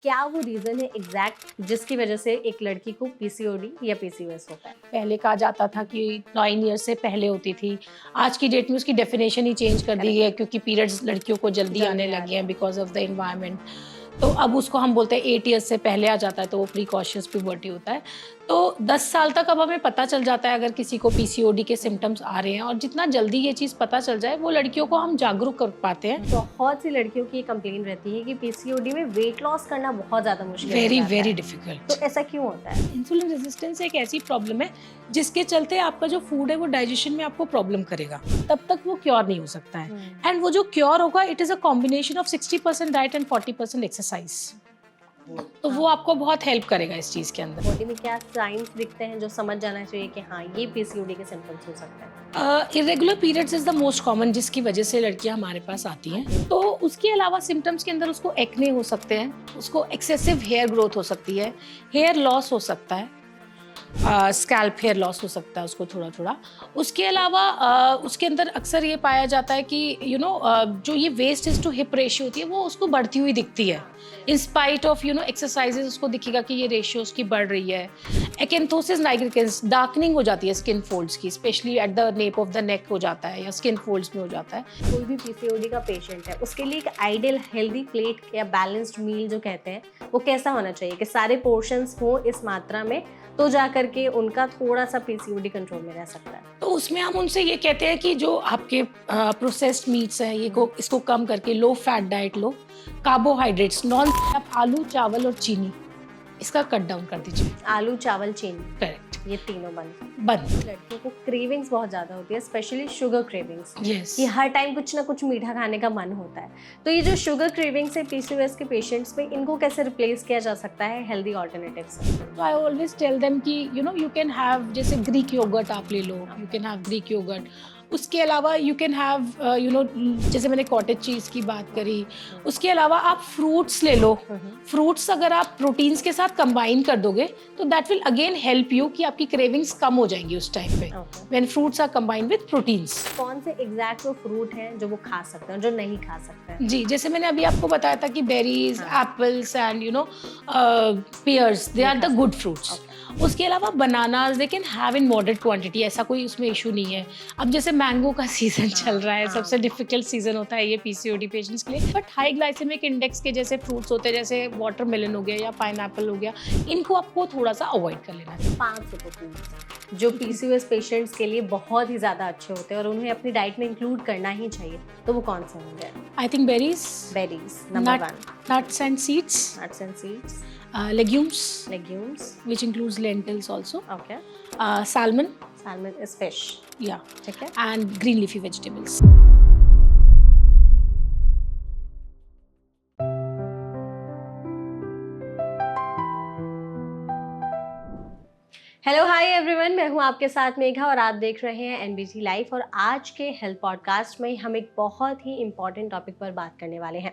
क्या वो रीजन है एग्जैक्ट जिसकी वजह से एक लड़की को पीसीओडी या पीसीओएस होता है? पहले कहा जाता था कि 9 ईयर्स से पहले होती थी। आज की डेट में उसकी डेफिनेशन ही चेंज कर दी है क्योंकि पीरियड्स लड़कियों को जल्दी आने लगे हैं बिकॉज ऑफ द एनवायरनमेंट। तो अब उसको हम बोलते हैं 8 ईयर्स से पहले आ जाता है, तो वो प्रीकॉशियस प्यूबर्टी होता है। तो 10 साल तक अब हमें पता चल जाता है अगर किसी को पीसीओडी के सिम्टम्स आ रहे हैं, और जितना जल्दी ये चीज़ पता चल जाए वो लड़कियों को हम जागरूक कर पाते हैं। बहुत सी लड़कियों की कंप्लेन रहती है कि पीसीओडी में वेट लॉस करना बहुत ज्यादा मुश्किल वेरी हो जाता वेरी है। डिफिकल्ट। तो ऐसा क्यों होता है? इंसुलिन रेजिस्टेंस एक ऐसी प्रॉब्लम है जिसके चलते आपका जो फूड है वो डाइजेशन में आपको प्रॉब्लम करेगा, तब तक वो क्योर नहीं हो सकता है। एंड वो जो क्योर होगा it is a combination of 60% diet and 40% exercise. तो वो आपको बहुत हेल्प करेगा इस चीज़ के अंदर। बॉडी में क्या साइंस दिखते हैं जो समझ जाना चाहिए कि हाँ ये पीसीओडी के सिम्टम्स हो सकते हैं? Irregular periods is the most common जिसकी वजह से लड़कियां हमारे पास आती हैं। तो उसके अलावा सिम्टम्स के अंदर उसको एक्ने हो सकते हैं, उसको एक्सेसिव हेयर ग्रोथ हो सकती है, हेयर लॉस हो सकता है, स्कैल्प हेयर लॉस हो सकता है उसको थोड़ा थोड़ा। उसके अलावा उसके अंदर अक्सर ये पाया जाता है कि जो ये waist is to hip ratio होती है वो उसको बढ़ती हुई दिखती है। इन स्पाइट ऑफ एक्सरसाइजेज उसको दिखेगा कि ये रेशियो उसकी बढ़ रही है। एक्एंथोसिस नाइग्रिकेंस, डार्कनिंग हो जाती है स्किन फोल्ड्स की, specially at the nap of the neck हो जाता है या स्किन फोल्ड्स में हो जाता है। कोई भी पीसीओडी का पेशेंट है उसके लिए एक आइडियल हेल्दी प्लेट या बैलेंस्ड मील जो कहते हैं वो कैसा होना चाहिए कि सारे पोर्शंस हो इस मात्रा में, तो जा करके उनका थोड़ा सा पीसीओडी कंट्रोल में रह सकता है। तो उसमें हम उनसे ये कहते हैं कि जो आपके प्रोसेस्ड मीट्स हैं इसको कम करके लो फैट डाइट लो, कार्बोहाइड्रेट्स नॉन, आप आलू चावल और चीनी इसका कट डाउन कर दीजिए। आलू चावल चीनी, करेक्ट, ये तीनों बंद। बंद। लड़कियों को क्रेविंग्स बहुत ज्यादा होती है, स्पेशली शुगर क्रेविंग्स। Yes. कि हर टाइम कुछ ना कुछ मीठा खाने का मन होता है। तो ये जो शुगर क्रेविंग्स है पीसीओएस के पेशेंट्स में, इनको कैसे रिप्लेस किया जा सकता है हेल्दी ऑल्टरनेटिव से? तो आई ऑलवेज टेल देम कि यू कैन हैव, जैसे ग्रीक योगर्ट आप ले लो, you can have Greek yogurt. उसके अलावा यू कैन हैव जैसे मैंने कॉटेज चीज़ की बात करी। उसके अलावा आप फ्रूट्स ले लो। फ्रूट्स अगर आप प्रोटीन्स के साथ कंबाइन कर दोगे तो that will again help you कि आपकी क्रेविंग्स कम हो जाएंगी उस टाइम पे, when fruits are combined with proteins. कौन से एग्जैक्ट वो फ्रूट हैं जो वो खा सकते हैं, जो नहीं खा सकते हैं? जी, जैसे मैंने अभी आपको बताया था कि berries, apples and pears, they are the good fruits. उसके अलावा bananas they can have in moderate quantity, ऐसा कोई उसमें इशू नहीं है। अब जैसे मैंगो का सीजन चल रहा है, सबसे डिफिकल्ट सीजन होता है ये पीसीओडी पेशेंट्स के लिए, बट हाई ग्लाइसेमिक इंडेक्स के जैसे फ्रूट्स होते हैं, जैसे वाटरमेलन हो गया या पाइनएप्पल हो गया, इनको आपको थोड़ा सा अवॉइड कर लेना है। 5 सुपर फूड्स जो पीसीओएस पेशेंट्स के लिए बहुत ही ज्यादा अच्छे होते हैं और उन्हें अपनी डाइट में इंक्लूड करना ही चाहिए, तो वो कौन से होंगे? I think berries, number 1, nuts and seeds, nuts and seeds, legumes, which includes lentils also, okay, salmon is fish, yeah, ठीक है, and green leafy vegetables. Hello hi everyone, मैं हूं आपके साथ मेघा और आप देख रहे हैं एनबीसी लाइफ। और आज के हेल्थ पॉडकास्ट में हम एक बहुत ही इम्पॉर्टेंट टॉपिक पर बात करने वाले हैं।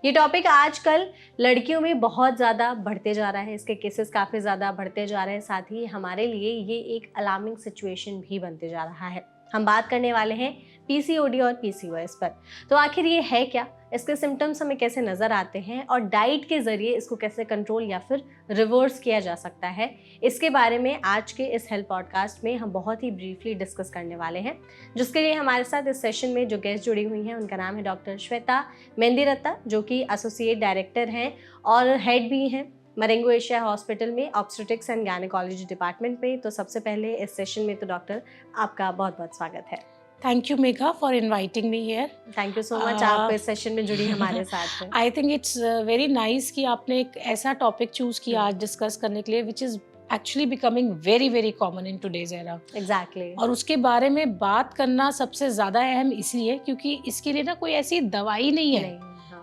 ये टॉपिक आजकल लड़कियों में बहुत ज़्यादा बढ़ते जा रहा है, इसके केसेस काफ़ी ज़्यादा बढ़ते जा रहे हैं, साथ ही हमारे लिए ये एक अलार्मिंग सिचुएशन भी बनते जा रहा है। हम बात करने वाले हैं पीसीओडी और पीसीओएस पर। तो आखिर ये है क्या, इसके सिम्टम्स हमें कैसे नज़र आते हैं और डाइट के ज़रिए इसको कैसे कंट्रोल या फिर रिवर्स किया जा सकता है, इसके बारे में आज के इस हेल्थ पॉडकास्ट में हम बहुत ही ब्रीफली डिस्कस करने वाले हैं। जिसके लिए हमारे साथ इस सेशन में जो गेस्ट जुड़ी हुई हैं उनका नाम है डॉक्टर श्वेता मेंदिरत्ता, जो कि एसोसिएट डायरेक्टर हैं और हेड भी हैं मरेंगो एशिया हॉस्पिटल में ऑब्स्टेट्रिक्स एंड गायनेकोलॉजी डिपार्टमेंट में। तो सबसे पहले इस सेशन में तो डॉक्टर आपका बहुत बहुत स्वागत है। Thank you Megha for inviting me here. Thank you so much, आप इस सेशन में जुड़ी हमारे साथ। I think it's very nice कि आपने एक ऐसा टॉपिक चूज किया आज डिस्कस करने के लिए which is actually becoming very very common in today's era. Exactly. और उसके बारे में बात करना सबसे ज्यादा अहम इसलिए क्योंकि इसके लिए ना कोई ऐसी दवाई नहीं है।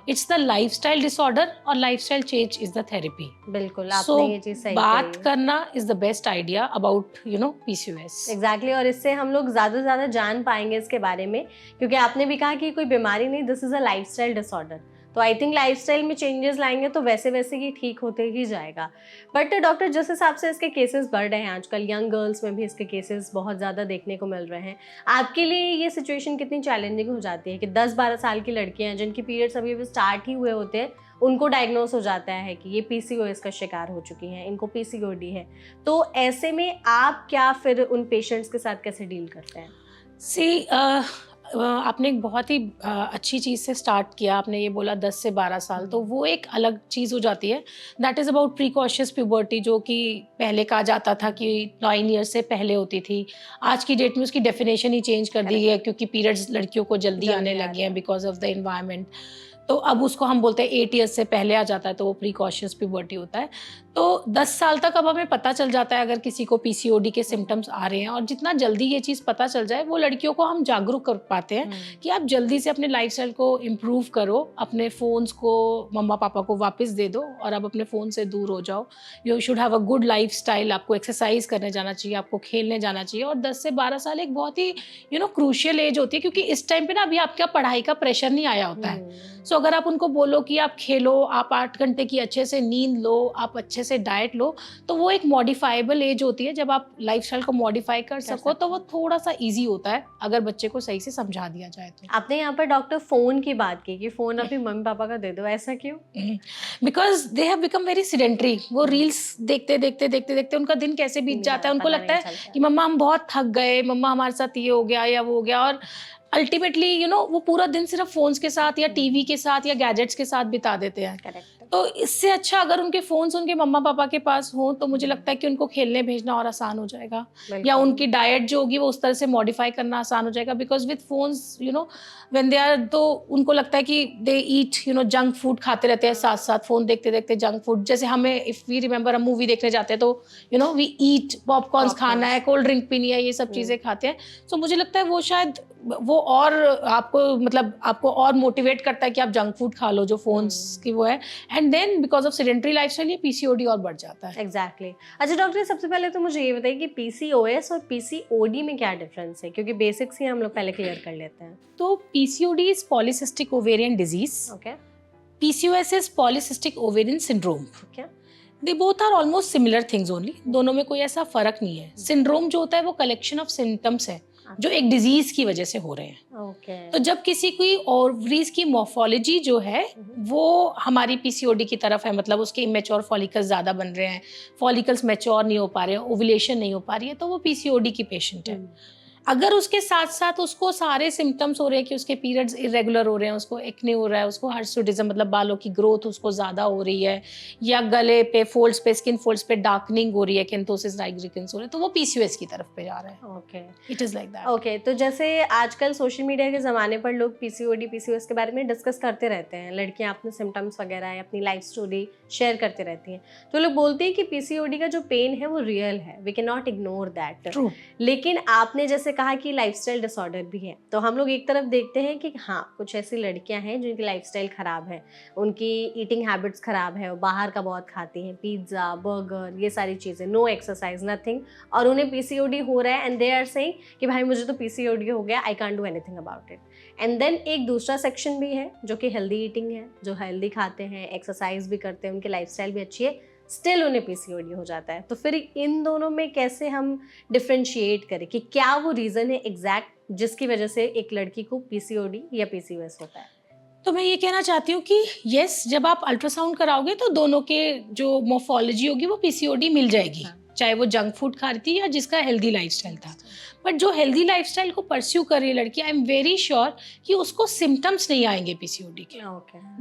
इट्स द लाइफस्टाइल डिसऑर्डर और lifestyle change is the therapy. बिल्कुल, आपने ये चीज सही बात कही। करना is the best idea about PCOS. Exactly, और इससे हम लोग ज्यादा से ज्यादा जान पाएंगे इसके बारे में, क्योंकि आपने भी कहा कि कोई बीमारी नहीं, this is a lifestyle disorder. तो आई थिंक लाइफस्टाइल में चेंजेस लाएंगे तो वैसे वैसे ही ठीक होते ही जाएगा। बट डॉक्टर, जिस हिसाब से इसके केसेस बढ़ रहे हैं आजकल, यंग गर्ल्स में भी इसके केसेस बहुत ज़्यादा देखने को मिल रहे हैं, आपके लिए ये सिचुएशन कितनी चैलेंजिंग हो जाती है कि 10-12 साल की लड़कियां हैं जिनकी पीरियड्स अभी स्टार्ट ही हुए होते हैं उनको डायग्नोस हो जाता है कि ये पीसीओएस का शिकार हो चुकी हैं, इनको पीसीओडी है। तो ऐसे में आप क्या फिर उन पेशेंट्स के साथ कैसे डील करते हैं? आपने एक बहुत ही अच्छी चीज़ से स्टार्ट किया। आपने ये बोला 10 से 12 साल, तो वो एक अलग चीज़ हो जाती है। That is about precocious puberty, जो कि पहले कहा जाता था कि 9 ईयर्स से पहले होती थी। आज की डेट में उसकी डेफिनेशन ही चेंज कर दी है, क्योंकि पीरियड्स लड़कियों को जल्दी आने लगे हैं बिकॉज ऑफ द एनवायरनमेंट। तो अब उसको हम बोलते हैं 8 ईयर्स से पहले आ जाता है, तो वो प्रीकॉशियस प्यूबर्टी होता है। तो 10 साल तक अब हमें पता चल जाता है अगर किसी को पीसीओडी के सिम्टम्स आ रहे हैं, और जितना जल्दी ये चीज़ पता चल जाए, वो लड़कियों को हम जागरूक कर पाते हैं कि आप जल्दी से अपने लाइफस्टाइल को इम्प्रूव करो, अपने फ़ोन्स को मम्मा पापा को वापस दे दो और अब अपने फ़ोन से दूर हो जाओ। You should have a good lifestyle. आपको एक्सरसाइज करने जाना चाहिए, आपको खेलने जाना चाहिए। और 10 से 12 साल एक बहुत ही क्रूशियल एज होती है, क्योंकि इस टाइम पे ना अभी आपका पढ़ाई का प्रेशर नहीं आया होता है। सो अगर आप उनको बोलो कि आप खेलो, आप 8 घंटे की अच्छे से नींद लो, आप अच्छे से डाइट लो, तो वो एक मॉडिफाइबल एज होती है। जब आप लाइफस्टाइल को मॉडिफाई कर सको तो वो थोड़ा सा इजी होता है, अगर बच्चे को सही से समझा दिया जाए तो। आपने यहाँ पर डॉक्टर फोन की बात की कि फोन अपने मम्मी पापा का दे दो, ऐसा क्यों? Because they have become very sedentary. वो रील्स देखते देखते देखते देखते उनका दिन कैसे बीत जाता है, उनको लगता है कि मम्मा हम बहुत थक गए, मम्मा हमारे साथ ये हो गया या वो हो गया। और अल्टीमेटली वो पूरा दिन सिर्फ फोन्स के साथ या टीवी के साथ या गैजेट्स के साथ बिता देते हैं। करेक्ट। तो इससे अच्छा अगर उनके फोन्स उनके मम्मा पापा के पास हो, तो मुझे लगता है कि उनको खेलने भेजना और आसान हो जाएगा, या उनकी डाइट जो होगी वो उस तरह से मॉडिफाई करना आसान हो जाएगा। Because with phones when they are, तो उनको लगता है कि दे ईट जंक फूड खाते रहते हैं, साथ साथ फोन देखते देखते जंक फूड। जैसे हमें, इफ वी रिमेंबर, हम मूवी देखने जाते हैं तो वी ईट पॉपकॉर्न्स, खाना है, कोल्ड ड्रिंक पीनी है, ये सब चीजें खाते हैं। सो मुझे लगता है वो शायद वो और आपको और मोटिवेट करता है कि आप जंक फूड खा लो, जो फोन्स की वो है। And then because of sedentary lifestyle ये पीसीओडी और बढ़ जाता है। एग्जैक्टली। अच्छा डॉक्टर, सबसे पहले तो मुझे ये बताइए कि पीसीओएस और पीसीओडी में क्या डिफरेंस है, क्योंकि बेसिक्स ही हम लोग पहले क्लियर कर लेते हैं। तो PCOD is polycystic ovarian disease. Okay. PCOS is polycystic ovarian syndrome. Okay. They both are almost similar things only. दोनों में कोई ऐसा फर्क नहीं है। सिंड्रोम जो होता है वो कलेक्शन ऑफ सिम्टम्स है जो एक डिजीज की वजह से हो रहे हैं। ओके। तो जब किसी की ओवरीज की मॉर्फोलॉजी जो है वो हमारी पीसीओडी की तरफ है, मतलब उसके इमेच्योर फॉलिकल्स ज्यादा बन रहे हैं, फॉलिकल्स मैच्योर नहीं हो पा रहे हैं, ओवुलेशन नहीं हो पा रही है, तो वो पीसीओडी की पेशेंट है। अगर उसके साथ साथ उसको सारे सिम्टम्स हो रहे हैं कि उसके पीरियड्स इरेगुलर हो रहे हैं, उसको एक्ने हो रहा है, उसको हर्सुटिज्म मतलब बालों की ग्रोथ उसको ज़्यादा हो रही है, या गले पे फोल्ड्स पे, स्किन फोल्ड्स पे डार्कनिंग हो रही है, केंथोसिस नाइग्रिकेंस हो रहे हैं, तो वो पीसीओएस की तरफ पे जा रहा है। Okay. It is like that. Okay. तो जैसे आजकल सोशल मीडिया के ज़माने पर लोग पीसीओडी पीसीओएस के बारे में डिस्कस करते रहते हैं, लड़कियां अपने सिम्टम्स वगैरह या अपनी लाइफ स्टोरी शेयर करते रहती हैं, तो लोग बोलते हैं कि पीसीओडी का जो पेन है वो रियल है, we can not ignore that. True. लेकिन आपने जैसे कहा कि लाइफस्टाइल डिसऑर्डर भी है, तो हम लोग एक तरफ देखते हैं कि हाँ, कुछ ऐसी लड़कियां हैं जिनकी लाइफस्टाइल खराब है, उनकी ईटिंग हैबिट्स खराब है, वो बाहर का बहुत खाती हैं, पिज्ज़ा, बर्गर, ये सारी चीज़ें, नो एक्सरसाइज, नथिंग, और उन्हें पीसीओडी हो रहा है एंड दे आर सेइंग कि भाई मुझे तो पीसीओडी हो गया, I can't do anything about it. And then एक दूसरा सेक्शन भी है जो कि हेल्दी ईटिंग है, जो हेल्दी खाते हैं, एक्सरसाइज भी करते हैं, उनकी लाइफस्टाइल भी अच्छी है, स्टिल उन्हें पीसीओडी हो जाता है। तो फिर इन दोनों में कैसे हम डिफ्रेंशिएट करें कि क्या वो रीज़न है एग्जैक्ट जिसकी वजह से एक लड़की को पीसीओडी या पीसीओएस होता है? तो मैं ये कहना चाहती हूँ कि यस, जब आप अल्ट्रासाउंड कराओगे तो दोनों के जो मॉर्फोलॉजी होगी वो पीसीओडी मिल जाएगी, चाहे वो जंक फूड खा रही थी या जिसका हेल्दी लाइफस्टाइल था। बट जो हेल्दी लाइफस्टाइल को परस्यू कर रही है लड़की, आई एम वेरी श्योर कि उसको सिम्टम्स नहीं आएंगे पीसीओडी के।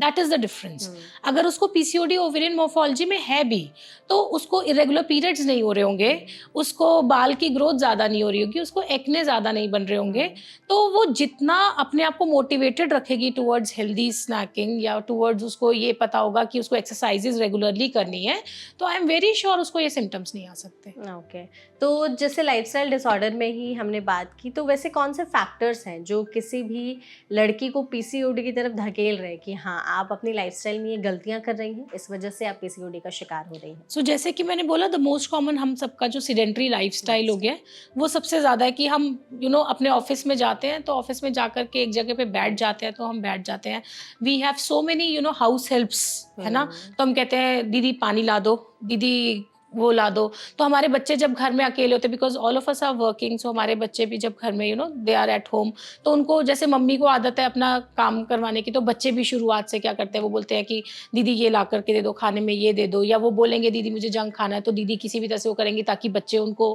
That is the difference. अगर उसको पीसीओडी ओवेरियन मॉर्फोलॉजी में है भी, तो उसको इरेगुलर पीरियड्स नहीं हो रहे होंगे, उसको बाल की ग्रोथ ज़्यादा नहीं हो रही होगी, उसको एक्ने ज़्यादा नहीं बन रहे होंगे, तो वो जितना अपने आप को मोटिवेटेड रखेगी टुवर्ड्स हेल्दी स्नैकिंग या टुवर्ड्स, उसको ये पता होगा कि उसको एक्सरसाइजेज रेगुलरली करनी है, तो आई एम वेरी श्योर उसको ये सिम्टम्स नहीं आ सकते। ओके। तो जैसे लाइफस्टाइल डिसऑर्डर में ही हमने बात की, तो वैसे कौन से फैक्टर्स हैं जो किसी भी लड़की को पीसीओडी की तरफ धकेल रहे हैं कि हाँ, आप अपनी लाइफस्टाइल में ये गलतियां कर रही हैं, इस वजह से आप पीसीओडी का शिकार हो रही हैं? सो जैसे कि मैंने बोला, द मोस्ट कॉमन हम सबका जो सिडेंटरी लाइफस्टाइल हो गया है, वो सबसे ज़्यादा है कि हम अपने ऑफिस में जाते हैं, तो ऑफिस में जाकर के एक जगह पे बैठ जाते हैं, तो हम बैठ जाते हैं। We have so many house helps, है ना, तो हम कहते हैं दीदी पानी ला दो, दीदी वो ला दो। तो हमारे बच्चे जब घर में अकेले होते, because all of us are working, so हमारे बच्चे भी जब घर में दे आर एट होम, तो उनको जैसे मम्मी को आदत है अपना काम करवाने की, तो बच्चे भी शुरुआत से क्या करते हैं, वो बोलते हैं कि दीदी ये ला करके दे दो, खाने में ये दे दो, या वो बोलेंगे दीदी मुझे जंक खाना है, तो दीदी किसी भी तरह से वो करेंगी ताकि बच्चे उनको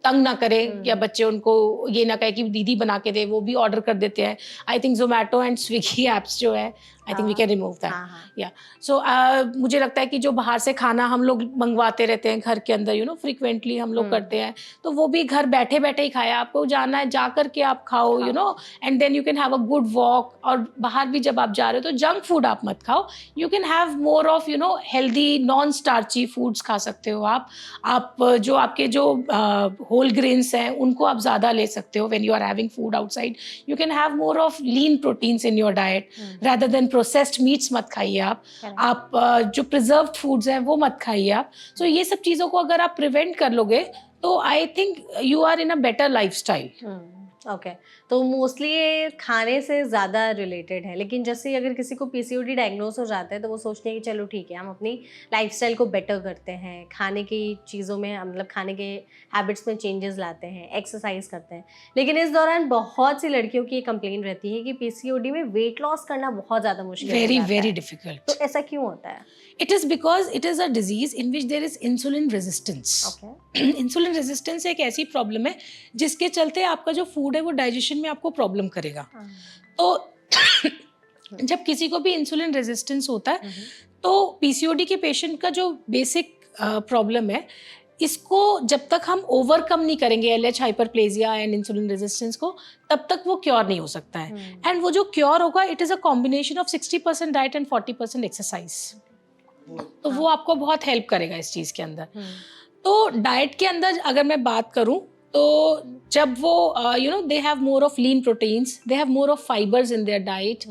तंग ना करे, या बच्चे उनको ये ना कहे कि दीदी बना के दे, वो भी ऑर्डर कर देते हैं। I think Zomato and Swiggy apps जो है, I think we can remove that. या सो मुझे लगता है कि जो बाहर से खाना हम लोग मंगवाते रहते हैं घर के अंदर फ्रिक्वेंटली हम लोग करते हैं, तो वो भी घर बैठे बैठे ही खाया, आपको जाना है जा करके आप खाओ, and then you can have a good walk. और बाहर भी जब आप जा रहे हो तो जंक फूड आप मत खाओ, you can have more of healthy non starchy foods खा सकते हो आप जो आपके जो होल ग्रेन्स हैं उनको आप ज़्यादा ले सकते हो when you are having food outside. You can have more of lean proteins in your diet rather than processed meats मत खाइए आप जो प्रिजर्व्ड फूड्स हैं वो मत खाइए आप। सो ये सब चीज़ों को अगर आप प्रिवेंट कर लोगे तो I think you are in a better lifestyle. Okay, तो मोस्टली ये खाने से ज़्यादा रिलेटेड है, लेकिन जैसे अगर किसी को पीसीओडी डायग्नोस हो जाता है तो वो सोचते हैं कि चलो ठीक है हम अपनी लाइफस्टाइल को बेटर करते हैं, खाने की चीज़ों में मतलब खाने के हैबिट्स में चेंजेस लाते हैं, एक्सरसाइज करते हैं, लेकिन इस दौरान बहुत सी लड़कियों की कंप्लेन रहती है कि पीसीओडी में वेट लॉस करना बहुत ज़्यादा मुश्किल है, वेरी वेरी डिफिकल्ट। तो ऐसा क्यों होता है? It is because it is a disease in which there is insulin resistance. Okay. Insulin resistance एक ऐसी प्रॉब्लम है जिसके चलते आपका जो फूड है वो डाइजेशन में आपको प्रॉब्लम करेगा। तो जब किसी को भी इंसुलिन रेजिस्टेंस होता है तो पीसीओडी के पेशेंट का जो बेसिक प्रॉब्लम है, इसको जब तक हम ओवरकम नहीं करेंगे LH hyperplasia and insulin resistance को, तब तक वो क्योर नहीं हो सकता है। एंड वो जो क्योर होगा it is a combination of 60% diet and 40% exercise. तो वो आपको बहुत हेल्प करेगा इस चीज़ के अंदर। तो डाइट के अंदर अगर मैं बात करूं तो जब वो they have more of lean proteins, they have more of fibres in their diet,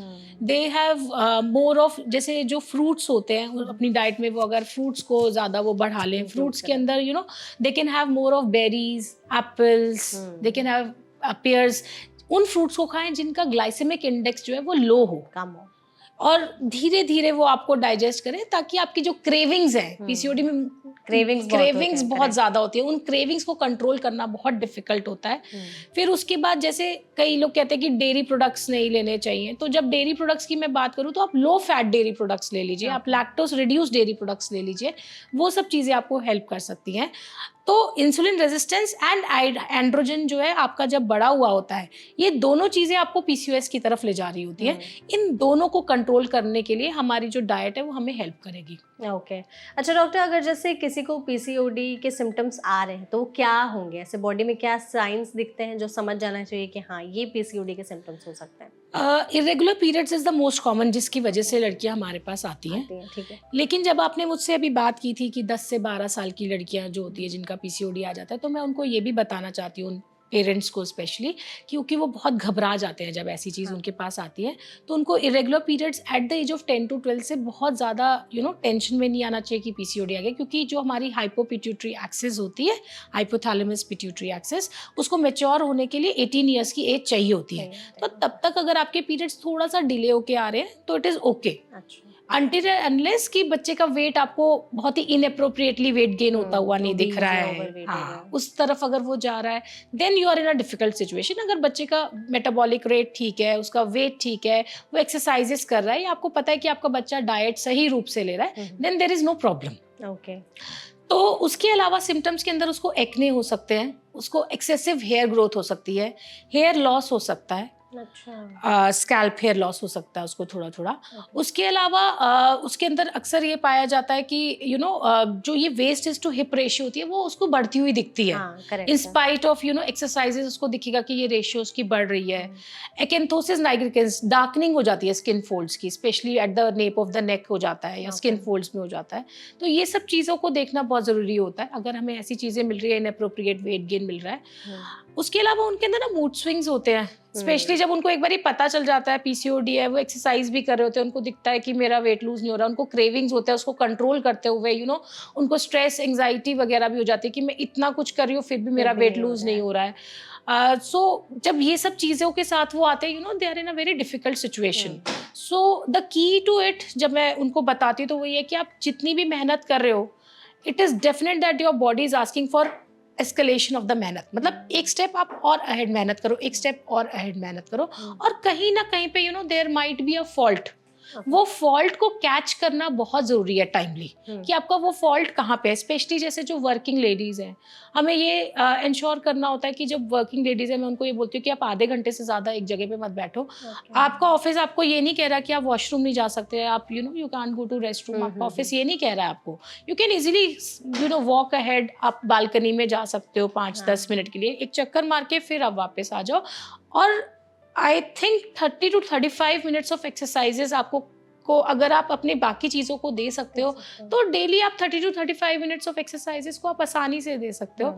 they have more of जैसे जो फ्रूट्स होते हैं अपनी डाइट में, वो अगर फ्रूट्स को ज़्यादा वो बढ़ा लें, फ्रूट्स के अंदर दे can have more of berries, apples, they can have pairs. उन फ्रूट्स को खाएं जिनका ग्लाइसेमिक इंडेक्स जो है वो लो हो, कम हो, और धीरे धीरे वो आपको डाइजेस्ट करें ताकि आपकी जो क्रेविंग्स हैं, पीसीओडी में क्रेविंग्स बहुत ज़्यादा होती है, उन क्रेविंग्स को कंट्रोल करना बहुत डिफिकल्ट होता है। फिर उसके बाद जैसे कई लोग कहते हैं कि डेयरी प्रोडक्ट्स नहीं लेने चाहिए, तो जब डेयरी प्रोडक्ट्स की मैं बात करूँ तो आप लो फैट डेयरी प्रोडक्ट्स ले लीजिए, आप लैक्टोज रिड्यूस डेयरी प्रोडक्ट्स ले लीजिए, वो सब चीज़ें आपको हेल्प कर सकती हैं। तो इंसुलिन रेजिस्टेंस एंड एंड्रोजन जो है आपका जब बड़ा हुआ होता है, ये दोनों चीज़ें आपको पीसीओएस की तरफ ले जा रही होती हैं। इन दोनों को कंट्रोल करने के लिए हमारी जो डाइट है वो हमें हेल्प करेगी। ओके अच्छा डॉक्टर, अगर जैसे किसी को पीसीओडी के सिम्टम्स आ रहे हैं तो क्या होंगे, ऐसे बॉडी में क्या साइंस दिखते हैं जो समझ जाना चाहिए कि हाँ ये पीसीओडी के सिम्टम्स हो सकते हैं? Irregular periods is the most common जिसकी वजह से लड़कियां हमारे पास आती हैं। ठीक है, लेकिन जब आपने मुझसे अभी बात की थी कि 10 से 12 साल की लड़कियां जो होती है जिनका पीसीओडी आ जाता है, तो मैं उनको ये भी बताना चाहती हूँ पेरेंट्स को स्पेशली, क्योंकि वो बहुत घबरा जाते हैं जब ऐसी चीज़ उनके पास आती है। तो उनको irregular periods at the age of 10 to 12 से बहुत ज़्यादा टेंशन में नहीं आना चाहिए कि पीसीओडी आ गया, क्योंकि जो हमारी हाइपोपिट्यूटरी एक्सिस होती है, हाइपोथैलेमस पिट्यूटरी एक्सिस, उसको मैच्योर होने के लिए 18 ईयर्स की एज चाहिए होती है। तो तब तक अगर आपके पीरियड्स थोड़ा सा डिले होके आ रहे हैं तो it is okay, until unless कि बच्चे का वेट आपको बहुत ही इनअप्रोप्रिएटली वेट गेन होता हुआ नहीं दिख रहा है, हाँ, उस तरफ अगर वो जा रहा है, then you are in a difficult situation. अगर बच्चे का मेटाबॉलिक रेट ठीक है, उसका वेट ठीक है, वो एक्सरसाइजेस कर रहा है, या आपको पता है कि आपका बच्चा डाइट सही रूप से ले रहा है, then there is no problem. Okay, तो उसके अलावा सिम्टम्स के अंदर उसको एक्ने हो सकते हैं, उसको एक्सेसिव हेयर ग्रोथ हो सकती है, हेयर लॉस हो सकता है, स्कैल्प हेयर लॉस हो सकता है उसको थोड़ा थोड़ा। उसके अलावा उसके अंदर अक्सर ये पाया जाता है कि जो ये waist is to hip ratio होती है वो उसको बढ़ती हुई दिखती है, इन स्पाइट ऑफ एक्सरसाइजेस उसको दिखेगा कि ये रेशियो उसकी बढ़ रही है। एक्एंथोसिस नाइग्रिकेंस, डार्कनिंग हो जाती है स्किन फोल्ड्स की, specially at the nap of the neck हो जाता है या स्किन फोल्ड्स में हो जाता है। तो ये सब चीज़ों को देखना बहुत ज़रूरी होता है अगर हमें ऐसी चीज़ें मिल रही है, इनअप्रोप्रिएट वेट गेन मिल रहा है। उसके अलावा उनके अंदर ना मूड स्विंग्स होते हैं, स्पेशली जब उनको एक बार ही पता चल जाता है पीसीओडी है, वो एक्सरसाइज भी कर रहे होते हैं, उनको दिखता है कि मेरा वेट लूज नहीं हो रहा, उनको क्रेविंग्स होते हैं, उसको कंट्रोल करते हुए उनको स्ट्रेस एंजाइटी वगैरह भी हो जाती है कि मैं इतना कुछ कर रही हूँ फिर भी मेरा वेट लूज नहीं हो रहा है। सो जब ये सब चीज़ों के साथ वो आते हैं, they are in a very difficult situation. So the key to it जब मैं उनको बताती हूँ तो वो ये कि आप जितनी भी मेहनत कर रहे हो, it is definite that your body is asking for escalation of the मेहनत, मतलब एक स्टेप आप और अहेड मेहनत करो, एक स्टेप और अहेड मेहनत करो, और कहीं ना कहीं पे there might be a fault. वो फॉल्ट को कैच करना बहुत जरूरी है टाइमली, कि आपका वो फॉल्ट कहाँ पे है। स्पेशली जैसे जो वर्किंग लेडीज हैं, हमें ये इंश्योर करना होता है कि जब वर्किंग लेडीज है, मैं उनको ये बोलती हूँ कि आप आधे घंटे से ज्यादा एक जगह पे मत बैठो। आपका ऑफिस आपको ये नहीं कह रहा कि आप वॉशरूम नहीं जा सकते, आप you can go to rest room, आपका ऑफिस ये नहीं कह रहा है आपको, you can easily walk ahead, आप बालकनी में जा सकते हो 5-10 मिनट के लिए, एक चक्कर मार के फिर आप वापस आ जाओ। और I think 30 to 35 minutes of exercises आपको अगर आप अपने बाकी चीज़ों को दे सकते हो तो डेली आप 30 to 35 मिनट्स ऑफ एक्सरसाइजेज को आप आसानी से दे सकते हो।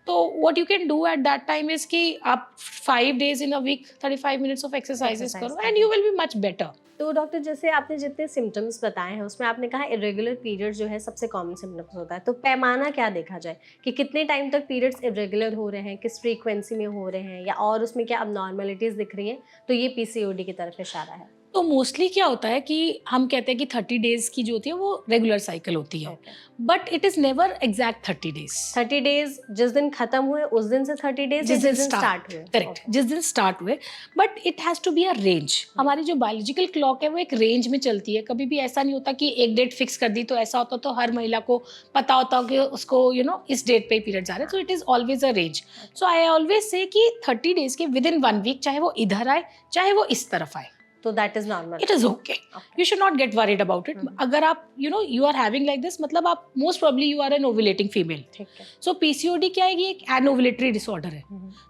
तो what you can do at that time is कि आप 5 days in a week 35 minutes of exercises करो and you will be much better. तो डॉक्टर, जैसे आपने जितने सिम्टम्स बताए हैं उसमें आपने कहा इरेगुलर पीरियड जो है सबसे कॉमन सिम्टम्स होता है, तो पैमाना क्या देखा जाए कि कितने टाइम तक पीरियड्स इरेगुलर हो रहे हैं, किस फ्रीक्वेंसी में हो रहे हैं, या और उसमें क्या अबनॉर्मलिटीज दिख रही हैं, तो ये पीसीओडी की तरफ इशारा है? तो मोस्टली क्या होता है कि हम कहते हैं कि 30 days की जो होती है वो रेगुलर साइकिल होती है, but it is never exact 30 days। 30 days जिस दिन खत्म हुए उस दिन से 30 डेज जिस दिन स्टार्ट हुए, करेक्ट, जिस दिन स्टार्ट हुए, but it has to be a range. हमारी जो बायोलॉजिकल क्लॉक है वो एक रेंज में चलती है, कभी भी ऐसा नहीं होता कि एक डेट फिक्स कर दी तो ऐसा होता तो हर महिला को पता होता कि उसको इस डेट पे पीरियड्स आ रहे हैं। So it is always a range. So I always say कि 30 days के विद इन 1 week, चाहे वो इधर आए चाहे वो इस तरफ आए, तो that is normal, it is okay, you should not get worried about it. अगर आप you are having like this, मतलब आप most probably you are an ovulating female. ठीक है। सो पीसीओडी क्या है, ये एक एनओवुलेटरी डिसऑर्डर है।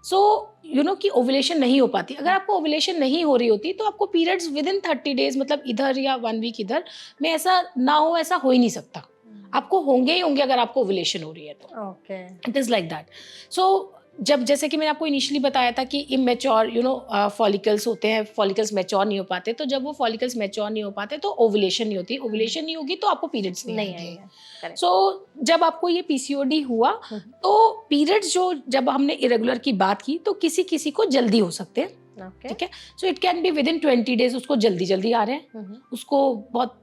सो कि ओवुलेशन नहीं हो पाती। अगर आपको ओवुलेशन नहीं हो रही होती तो आपको पीरियड्स विद इन 30 days, मतलब इधर या 1 week इधर में ऐसा ना हो, ऐसा हो ही नहीं सकता। आपको होंगे ही होंगे अगर आपको ओवुलेशन हो रही है तो। Okay, it is like that. So जब, जैसे कि मैंने आपको इनिशियली बताया था कि इमेच्योर फॉलिकल्स होते हैं, फॉलिकल्स मैच्योर नहीं हो पाते, तो जब वो फॉलिकल्स मैच्योर नहीं हो पाते तो ओवुलेशन नहीं होती, ओवुलेशन नहीं होगी तो आपको पीरियड्स नहीं आएंगे। सो जब आपको ये पीसीओडी हुआ तो पीरियड्स जो जब हमने इरेगुलर की बात की तो किसी किसी को जल्दी हो सकते हैं, ठीक है। So it can be with in 20 days, उसको जल्दी जल्दी आ रहे हैं, उसको बहुत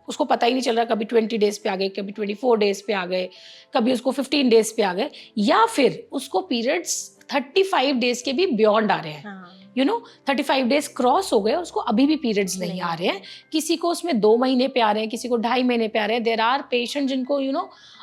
उसको पता ही नहीं चल रहा, कभी 20 days पे आ गए, कभी 24 days पे आ गए, कभी उसको 15 days पे आ गए, या फिर उसको पीरियड्स 35 days के भी बियॉन्ड आ रहे हैं। 35 days क्रॉस हो गए, उसको अभी भी पीरियड्स नहीं आ रहे हैं। किसी को उसमें 2 महीने पे आ रहे हैं, किसी को 2.5 महीने पे आ रहे हैं। देयर आर पेशेंट जिनको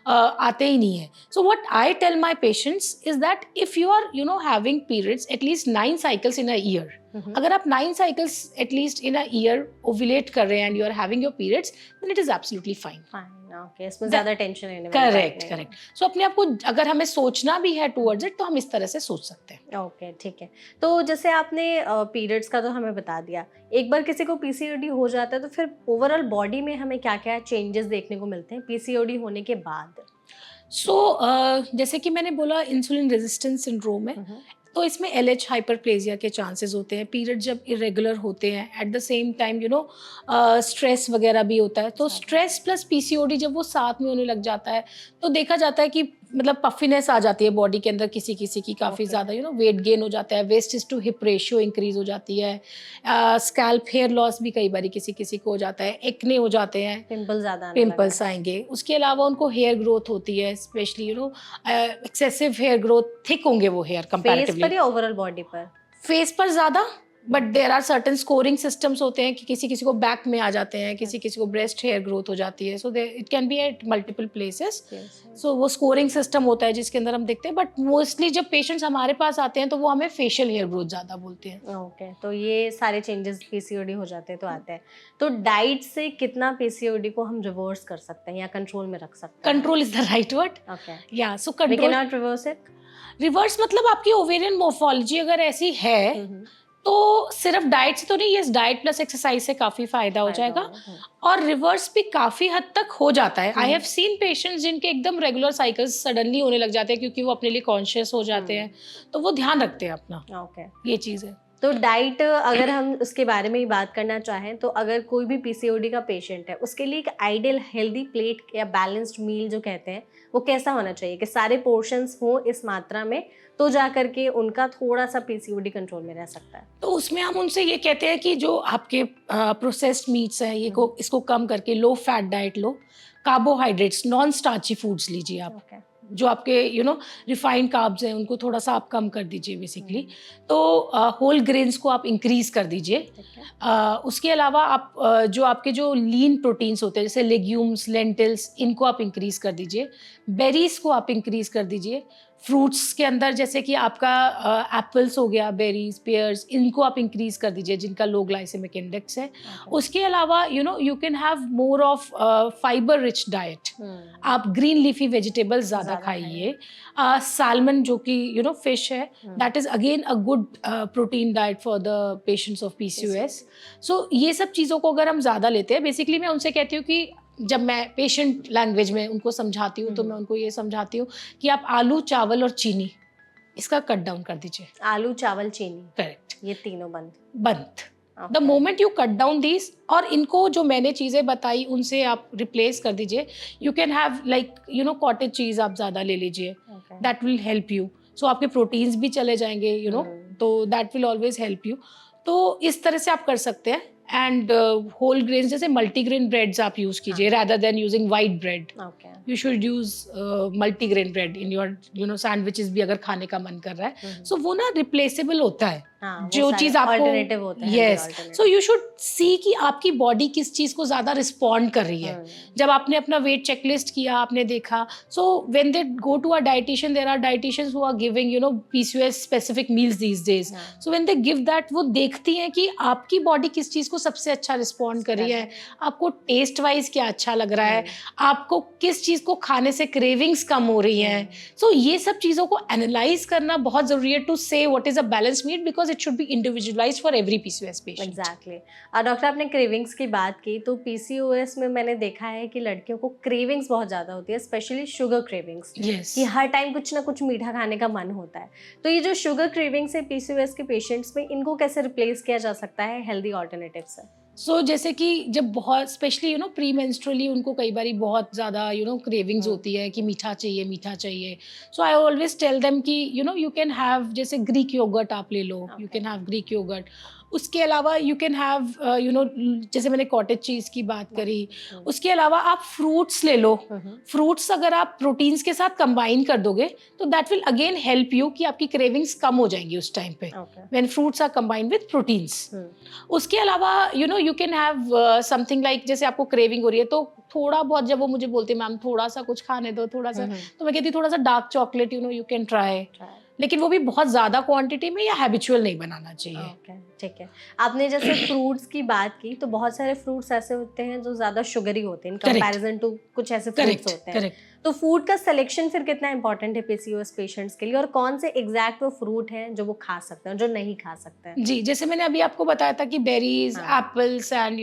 आते ही नहीं है। So what I tell my patients is that if you are having periods at least 9 cycles in a year, अगर आप 9 cycles at least in a year ovulate कर रहे हैं and you are having your periods, then it is absolutely fine. Okay, इसमें ज्यादा tension लेने वाली बात नहीं है। करेक्ट। सो अपने आप को अगर हमें सोचना भी है टुवर्ड्स इट तो हम इस तरह से सोच सकते हैं। ओके, ठीक है। तो जैसे आपने पीरियड्स का तो हमें बता दिया, एक बार किसी को पीसीओडी हो जाता है तो फिर ओवरऑल बॉडी में हमें क्या क्या चेंजेस देखने को मिलते हैं पीसीओडी होने के बाद? जैसे कि मैंने बोला इंसुलिन रेजिस्टेंस सिंड्रोम है, तो इसमें LH हाइपरप्लेजिया के चांसेस होते हैं। पीरियड जब इरेगुलर होते हैं, eight the same time stress वगैरह भी होता है, तो स्ट्रेस प्लस पीसीओडी जब वो साथ में होने लग जाता है तो देखा जाता है कि मतलब पफिनेस आ जाती है बॉडी के अंदर, किसी किसी की काफ़ी ज़्यादा वेट गेन हो जाता है, waist to hip ratio increase हो जाती है, स्कैल्प हेयर लॉस भी कई बार किसी किसी को हो जाता है, एक्ने हो जाते हैं, पिंपल्स आएंगे। उसके अलावा उनको हेयर ग्रोथ होती है, specially excessive hair growth, thick होंगे वो हेयर कंपैरेटिवली। ओवरऑल बॉडी पर, फेस पर ज़्यादा, but there are certain scoring systems होते हैं कि किसी किसी को बैक में आ जाते हैं, किसी किसी को ब्रेस्ट हेयर ग्रोथ हो जाती है। So it can be at multiple places. So वो स्कोरिंग सिस्टम होता है जिसके अंदर हम देखते हैं, बट मोस्टली जब पेशेंट्स हमारे पास आते हैं तो वो हमें फेशियल हेयर ग्रोथ ज़्यादा बोलते हैं। ओके, तो ये सारे चेंजेस पीसीओडी हो जाते हैं तो आते हैं। तो डाइट से कितना पीसीओडी को हम रिवर्स कर सकते हैं या कंट्रोल में रख सकते हैं? Control is the right word. Okay, या so we can not reverse it. Reverse मतलब आपकी ओवेरियन मोर्फोलॉजी अगर ऐसी है तो सिर्फ डाइट से तो नहीं, ये डाइट प्लस एक्सरसाइज से काफी फायदा हो जाएगा, और रिवर्स भी काफी हद तक हो जाता है। आई हैव सीन पेशेंट्स जिनके एकदम रेगुलर साइकिल्स सडनली होने लग जाते हैं क्योंकि वो अपने लिए कॉन्शियस हो जाते हैं, तो वो ध्यान रखते हैं अपना। ओके, ये चीज़ है। तो डाइट अगर हम उसके बारे में ही बात करना चाहें तो अगर कोई भी पीसीओडी का पेशेंट है उसके लिए एक आइडियल हेल्दी प्लेट या बैलेंस्ड मील जो कहते हैं वो कैसा होना चाहिए कि सारे पोर्शंस हो इस मात्रा में तो जा करके उनका थोड़ा सा पीसीओडी कंट्रोल में रह सकता है? तो उसमें हम उनसे ये कहते हैं कि जो आपके प्रोसेस्ड मीट्स हैं ये इसको कम करके लो फैट डाइट लो, कार्बोहाइड्रेट्स, नॉन स्टार्ची फूड्स लीजिए आप, ओके। जो आपके रिफाइंड कार्ब्स हैं उनको थोड़ा सा आप कम कर दीजिए बेसिकली। तो होल ग्रेन्स को आप इंक्रीज कर दीजिए। ठीक है। उसके अलावा आप जो आपके जो लीन प्रोटीन्स होते हैं जैसे लेग्यूम्स, लेंटिल्स, इनको आप इंक्रीज कर दीजिए। बेरीज को आप इंक्रीज कर दीजिए। फ्रूट्स के अंदर जैसे कि आपका एप्पल्स हो गया, बेरीज, पेयर्स, इनको आप इंक्रीज कर दीजिए जिनका लो ग्लाइसेमिक इंडेक्स है। उसके अलावा you can have more of fibre rich diet. आप ग्रीन लीफी वेजिटेबल्स ज़्यादा खाइए। सैल्मन जो कि फिश है, that is again a good protein diet for the patients of PCOS। सो ये सब चीज़ों को अगर हम ज़्यादा लेते हैं, बेसिकली मैं उनसे कहती हूँ कि जब मैं पेशेंट लैंग्वेज में उनको समझाती हूँ तो मैं उनको ये समझाती हूँ कि आप आलू, चावल और चीनी इसका कट डाउन कर दीजिए। आलू, चावल, चीनी, करेक्ट, ये तीनों बंद। The moment you cut down this, और इनको जो मैंने चीज़ें बताई उनसे आप रिप्लेस कर दीजिए। You can have like cottage चीज़ आप ज़्यादा ले लीजिए, दैट विल हेल्प यू। सो आपके प्रोटीन्स भी चले जाएंगे तो that will always help you. तो इस तरह से आप कर सकते हैं। एंड होल ग्रेन्स जैसे मल्टीग्रेन ब्रेड्स आप यूज़ कीजिए rather than using white bread. You should use multigrain bread in your sandwiches भी अगर खाने का मन कर रहा है। सो वो ना रिप्लेसेबल होता है। जो चीज आपको, yes, so you should see कि आपकी बॉडी किस चीज को ज्यादा रिस्पॉन्ड कर रही है। जब आपने अपना वेट चेकलिस्ट किया, आपने देखा, so when they go to a dietitian, there are dietitians who are giving PCOS specific meals these days. So when they give that, वो देखती हैं कि आपकी बॉडी किस चीज को सबसे अच्छा रिस्पॉन्ड कर रही है, आपको टेस्ट वाइज क्या अच्छा लग रहा है, आपको किस चीज को खाने से क्रेविंग्स कम हो रही हैं। सो ये सब चीजों को एनालाइज करना बहुत जरूरी है to say what is a balance meal, because it should be individualized for every PCOS patient. Exactly. Doctor, आपने क्रेविंग्स की बात की, तो PCOS में मैंने देखा है कि लड़कियों को क्रेविंग्स बहुत ज़्यादा होती है, स्पेशली शुगर क्रेविंग्स। Yes. कि हर टाइम कुछ ना कुछ मीठा खाने का मन होता है। तो ये जो शुगर क्रेविंग्स है PCOS के पेशेंट्स में, इनको कैसे रिप्लेस किया जा सकता है हेल्दी ऑल्टरनेटिव से? सो जैसे कि जब बहुत स्पेशली प्री मेंस्ट्रुअली उनको कई बार बहुत ज़्यादा क्रेविंग्स होती है कि मीठा चाहिए, मीठा चाहिए। So I always tell them कि यू कैन हैव जैसे ग्रीक योगर्ट आप ले लो, you can have Greek yogurt. उसके अलावा यू कैन हैव जैसे मैंने कॉटेज चीज़ की बात करी, उसके अलावा आप फ्रूट्स ले लो। फ्रूट्स अगर आप प्रोटीन्स के साथ कंबाइन कर दोगे तो that will again help you कि आपकी क्रेविंग्स कम हो जाएंगी उस टाइम पे, when fruits are combined with proteins. उसके अलावा you can have something like, जैसे आपको क्रेविंग हो रही है तो थोड़ा बहुत, जब वो मुझे बोलते हैं मैम थोड़ा सा कुछ खाने दो, थोड़ा सा, तो मैं कहती हूँ थोड़ा सा dark chocolate you can try, लेकिन वो भी बहुत ज्यादा क्वांटिटी में या हैबिचुअल नहीं बनाना चाहिए। ठीक है। आपने जैसे फ्रूट्स की बात की, तो बहुत सारे फ्रूट्स ऐसे होते हैं जो ज्यादा शुगरी होते हैं इन कंपैरिजन टू कुछ ऐसे फ्रूट्स होते हैं। तो फूड का सिलेक्शन फिर कितना इंपॉर्टेंट है PCOS पेशेंट्स के लिए, और कौन से एग्जैक्ट वो फ्रूट हैं जो वो खा सकते हैं, जो नहीं खा सकते हैं? जी, जैसे मैंने अभी आपको बताया था कि berries, apples and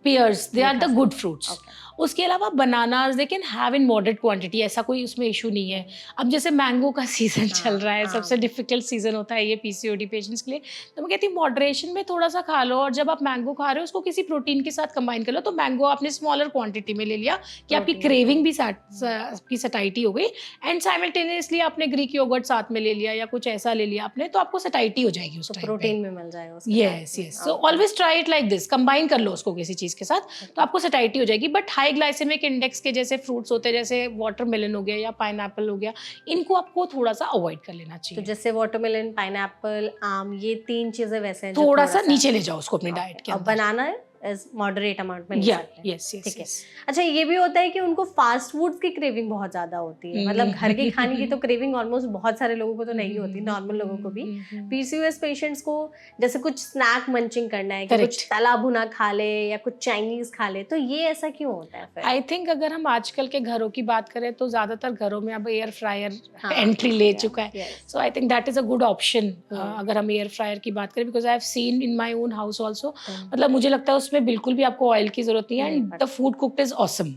pears, they are the good fruits. उसके अलावा bananas they can have in moderate quantity, ऐसा कोई उसमें इशू नहीं है। अब जैसे मैंगो का सीजन चल रहा है, सबसे डिफिकल्ट सीजन होता है ये PCOD पेशेंट्स के लिए, तो मैं कहती हूँ मॉडरेशन में थोड़ा सा खा लो, और जब आप मैंगो खा रहे हो उसको किसी प्रोटीन के साथ कंबाइन कर लो। तो मैंगो आपने स्मॉलर क्वांटिटी में ले लिया कि आपकी क्रेविंग भी की सटाइटी हो गई, एंड साइमल्टेनियसली आपने ग्रीक योगर्ट साथ में ले लिया या कुछ ऐसा ले लिया आपने, तो आपको सटाइटी हो जाएगी उस टाइम पे, प्रोटीन में मिल जाएगा। Yes yes, so always try it like this, combine कर लो उसको किसी चीज के साथ, तो आपको सटाइटी हो जाएगी। बट हाई ग्लाइसेमिक इंडेक्स के जैसे फ्रूट्स होते हैं, जैसे वाटरमेलन हो गया या पाइनएप्पल हो गया, इनको आपको थोड़ा सा अवॉइड कर लेना चाहिए। तो जैसे वाटरमेलन, पाइनएप्पल, आम, ये 3 चीजें वैसे हैं थोड़ा सा नीचे ले जाओ उसको अपनी डाइट के अंदर। बनाना है मॉडरेट अमाउंट में ले सकते हैं। यस यस, ठीक है। अच्छा, ये भी होता है कि उनको फास्ट फूड्स की क्रेविंग बहुत ज्यादा होती है, मतलब घर के खाने की तो क्रेविंग ऑलमोस्ट बहुत सारे लोगों को तो नहीं होती, नॉर्मल लोगों को भी। PCOS पेशेंट्स को जैसे कुछ स्नैक मंचिंग करना है कि कुछ तला भुना खा ले या कुछ चाइनीज खा ले, तो ये ऐसा क्यों होता है फिर? आई थिंक अगर हम आजकल के घरों की बात करें तो ज्यादातर घरों में अब एयर फ्रायर एंट्री ले चुका है, so I think that is a good option अगर हम एयर फ्रायर की बात करें, because I have seen in my own house also, मतलब मुझे लगता है उसमें बिल्कुल भी आपको ऑयल की जरूरत नहीं है, and the food cooked is awesome,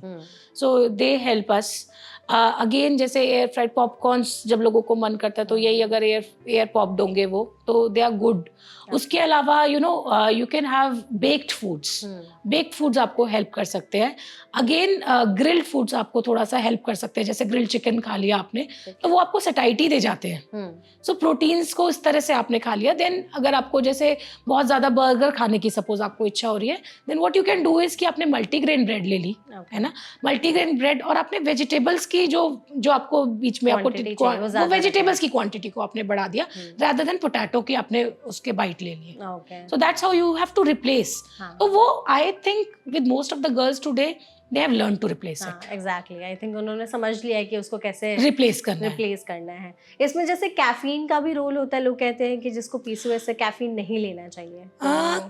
so they help us. Again जैसे एयर फ्राइड पॉपकॉर्न्स जब लोगों को मन करता है तो यही अगर एयर पॉप दोगे वो तो दे आर गुड। उसके अलावा you can have baked foods. Baked foods आपको हेल्प कर सकते हैं। अगेन ग्रिल्ड फूड्स आपको थोड़ा सा हेल्प कर सकते हैं, जैसे ग्रिल्ड चिकन खा लिया आपने तो वो आपको सटाइटी दे जाते हैं। सो प्रोटीन्स को इस तरह से आपने खा लिया। देन अगर आपको जैसे बहुत ज़्यादा बर्गर खाने की सपोज आपको इच्छा हो रही है, then what you can do is कि आपने मल्टीग्रेन ब्रेड ले ली, है ना, मल्टीग्रेन ब्रेड, और आपने वेजिटेबल्स की जो आपको बीच में आपको वेजिटेबल्स की क्वांटिटी को आपने बढ़ा दिया rather than पोटैटो की आपने उसके बाइट ले लिए। So that's how you have to replace. तो वो I think with most of the girls today they have learned to replace it. Exactly. I think उन्होंने समझ लिया है कि उसको कैसे रिप्लेस करना है। इसमें जैसे कैफीन का भी रोल होता है। लोग कहते हैं कि जिसको पीसीओएस से कैफीन नहीं लेना चाहिए।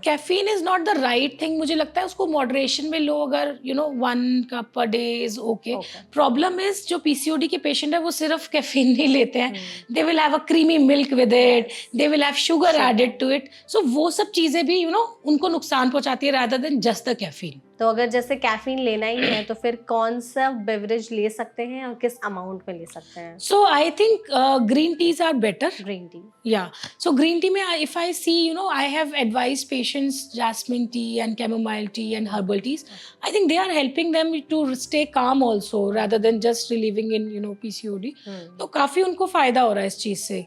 Caffeine is not the right thing. मुझे लगता है उसको मॉडरेशन में लो, अगर 1 cup per day is okay. Problem is जो पीसीओडी के पेशेंट है वो सिर्फ कैफीन नहीं लेते हैं, they will have a creamy milk with it, they will have sugar added to it. So वो सब चीजें भी उनको नुकसान पहुंचाती है rather than just the caffeine. तो अगर जैसे कैफीन लेना ही है तो फिर कौन सा बेवरेज ले सकते हैं और किस अमाउंट में ले सकते हैं? So I think green teas are better. Green tea. Yeah. So green tea में if I see, I have advised patients jasmine tea and chamomile tea and herbal teas. I think they are helping them to stay calm also rather than just relieving in, PCOD. तो काफी उनको फायदा हो रहा है इस चीज से।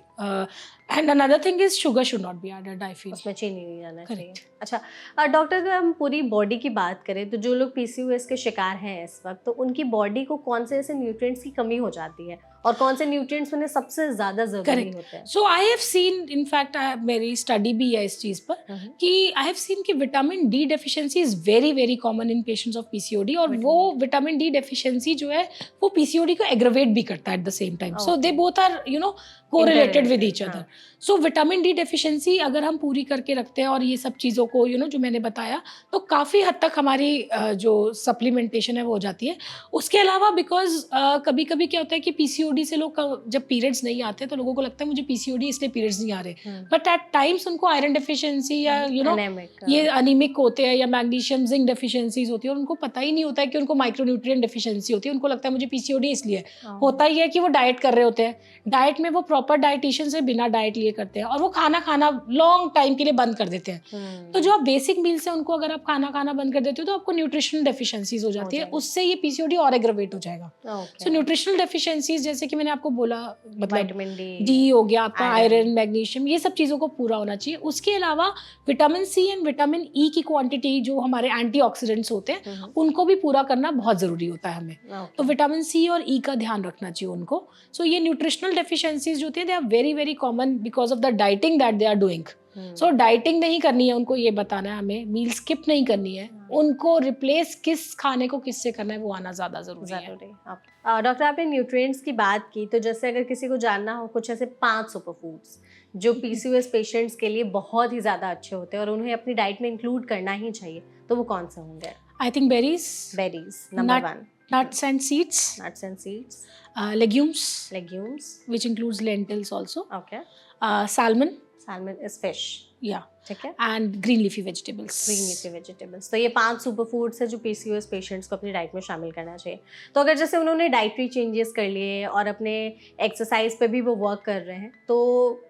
And another thing is sugar should not be added, I feel. उसमें चीनी नहीं जाना चाहिए। अच्छा डॉक्टर, अगर हम पूरी बॉडी की बात करें तो जो लोग पीसीओएस के शिकार हैं इस वक्त, तो उनकी बॉडी को कौन से ऐसे न्यूट्रिएंट्स की कमी हो जाती है और कौन से न्यूट्रिएंट्स उन्हें सबसे ज्यादा जरूरी होते हैं? सो आई हैव सीन, इनफैक्ट मेरी स्टडी भी है इस चीज पर कि आई हैव सीन कि vitamin D deficiency is very very common in patients of PCOD, और वो विटामिन डी डेफिशिएंसी जो है वो पीसीओडी को एग्रवेट भी करता है at the same time. So they both are correlated with each other. So vitamin D deficiency अगर हम पूरी करके रखते हैं और ये सब चीज़ों को जो मैंने बताया, तो काफ़ी हद तक हमारी जो सप्लीमेंटेशन है वो हो जाती है। उसके अलावा बिकॉज कभी कभी क्या होता है कि पीसीओडी से लोग जब पीरियड्स नहीं आते तो लोगों को लगता है मुझे पीसीओडी इसलिए पीरियड्स नहीं आ रहे, बट एट टाइम्स उनको आयरन डेफिशिएंसी या ये अनीमिक होते हैं या मैग्नीशियम जिंक डेफिशिएंसीज होती है और उनको पता ही नहीं होता है कि उनको माइक्रोन्यूट्रिएंट डेफिशिएंसी होती है। उनको लगता है मुझे पीसीओडी इसलिए होता ही है कि वो डाइट कर रहे होते हैं, डाइट में वो प्रॉपर डाइटिशियन से बिना डाइट लिए करते हैं और वो खाना लॉन्ग टाइम के लिए बंद कर देते हैं। तो जो आप बेसिक मील्स है उनको अगर आप खाना बंद कर देते हो तो आपको न्यूट्रिशनल डेफिशिएंसीज हो जाती है, उससे ये पीसीओडी और एग्रवेट हो जाएगा। सो न्यूट्रिशनल डेफिशिएंसीज जैसे कि मैंने आपको बोला, मतलब विटामिन डी हो गया आपका, आयरन, मैग्नीशियम, ये सब चीज़ों को पूरा होना चाहिए। उसके अलावा vitamin C and vitamin E की क्वांटिटी जो हमारे एंटीऑक्सीडेंट्स होते हैं उनको भी पूरा करना बहुत ज़रूरी होता है हमें। तो विटामिन सी और ई का ध्यान रखना चाहिए उनको। सो ये न्यूट्रिशनल डेफिशिएंसीज जो होती है they are very very common because of the dieting that they are doing. So dieting नहीं करनी है उनको, ये बताना है हमें, मील स्किप नहीं करनी है, उनको रिप्लेस किस खाने को किससे करना है वो आना ज़्यादा ज़रूरी है। डॉक्टर, आपने न्यूट्रिएंट्स की बात की, तो जैसे अगर किसी को जानना हो कुछ ऐसे 5 सुपर फूड्स जो पीसीओएस पेशेंट्स के लिए बहुत ही ज़्यादा अच्छे होते हैं और उन्हें अपनी डाइट में इंक्लूड करना ही चाहिए, तो वो कौन से होंगे? I think berries number 1, nuts and seeds, legumes which includes lentils also, okay, salmon is fish, yeah, ठीक है, and green leafy vegetables. तो ये 5 सुपर फूड्स है जो पीसीओएस पेशेंट्स को अपनी डाइट में शामिल करना चाहिए। तो अगर जैसे उन्होंने डाइटरी चेंजेस कर लिए और अपने एक्सरसाइज पे भी वो वर्क कर रहे हैं, तो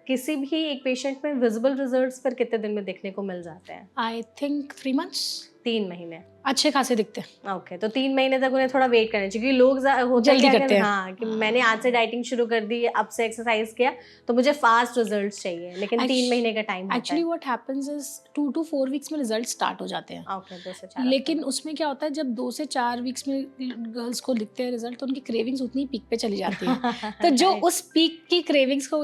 किसी भी एक पेशेंट में विजिबल रिजल्ट्स फिर कितने दिन में देखने को मिल जाते हैं? आई थिंक 3 months, 3 महीने अच्छे खासे दिखते हैं। ओके, तो 3 महीने तक उन्हें थोड़ा वेट करना चाहिए क्योंकि लोग जल्दी करते हैं। हाँ, कि मैंने आज से डाइटिंग शुरू कर दी, अब से एक्सरसाइज किया तो मुझे फास्ट रिजल्ट्स चाहिए, लेकिन 3 महीने का टाइम होता है। Actually what happens is 2 to 4 weeks में रिजल्ट स्टार्ट हो जाते हैं। ओके, 2 से 4। लेकिन उसमें क्या होता है जब 2 से 4 वीक्स में गर्ल्स को दिखते हैं रिजल्ट तो उनकी क्रेविंग्स उतनी पीक पे चली जाती है। तो जो उस पीक की क्रेविंग्स को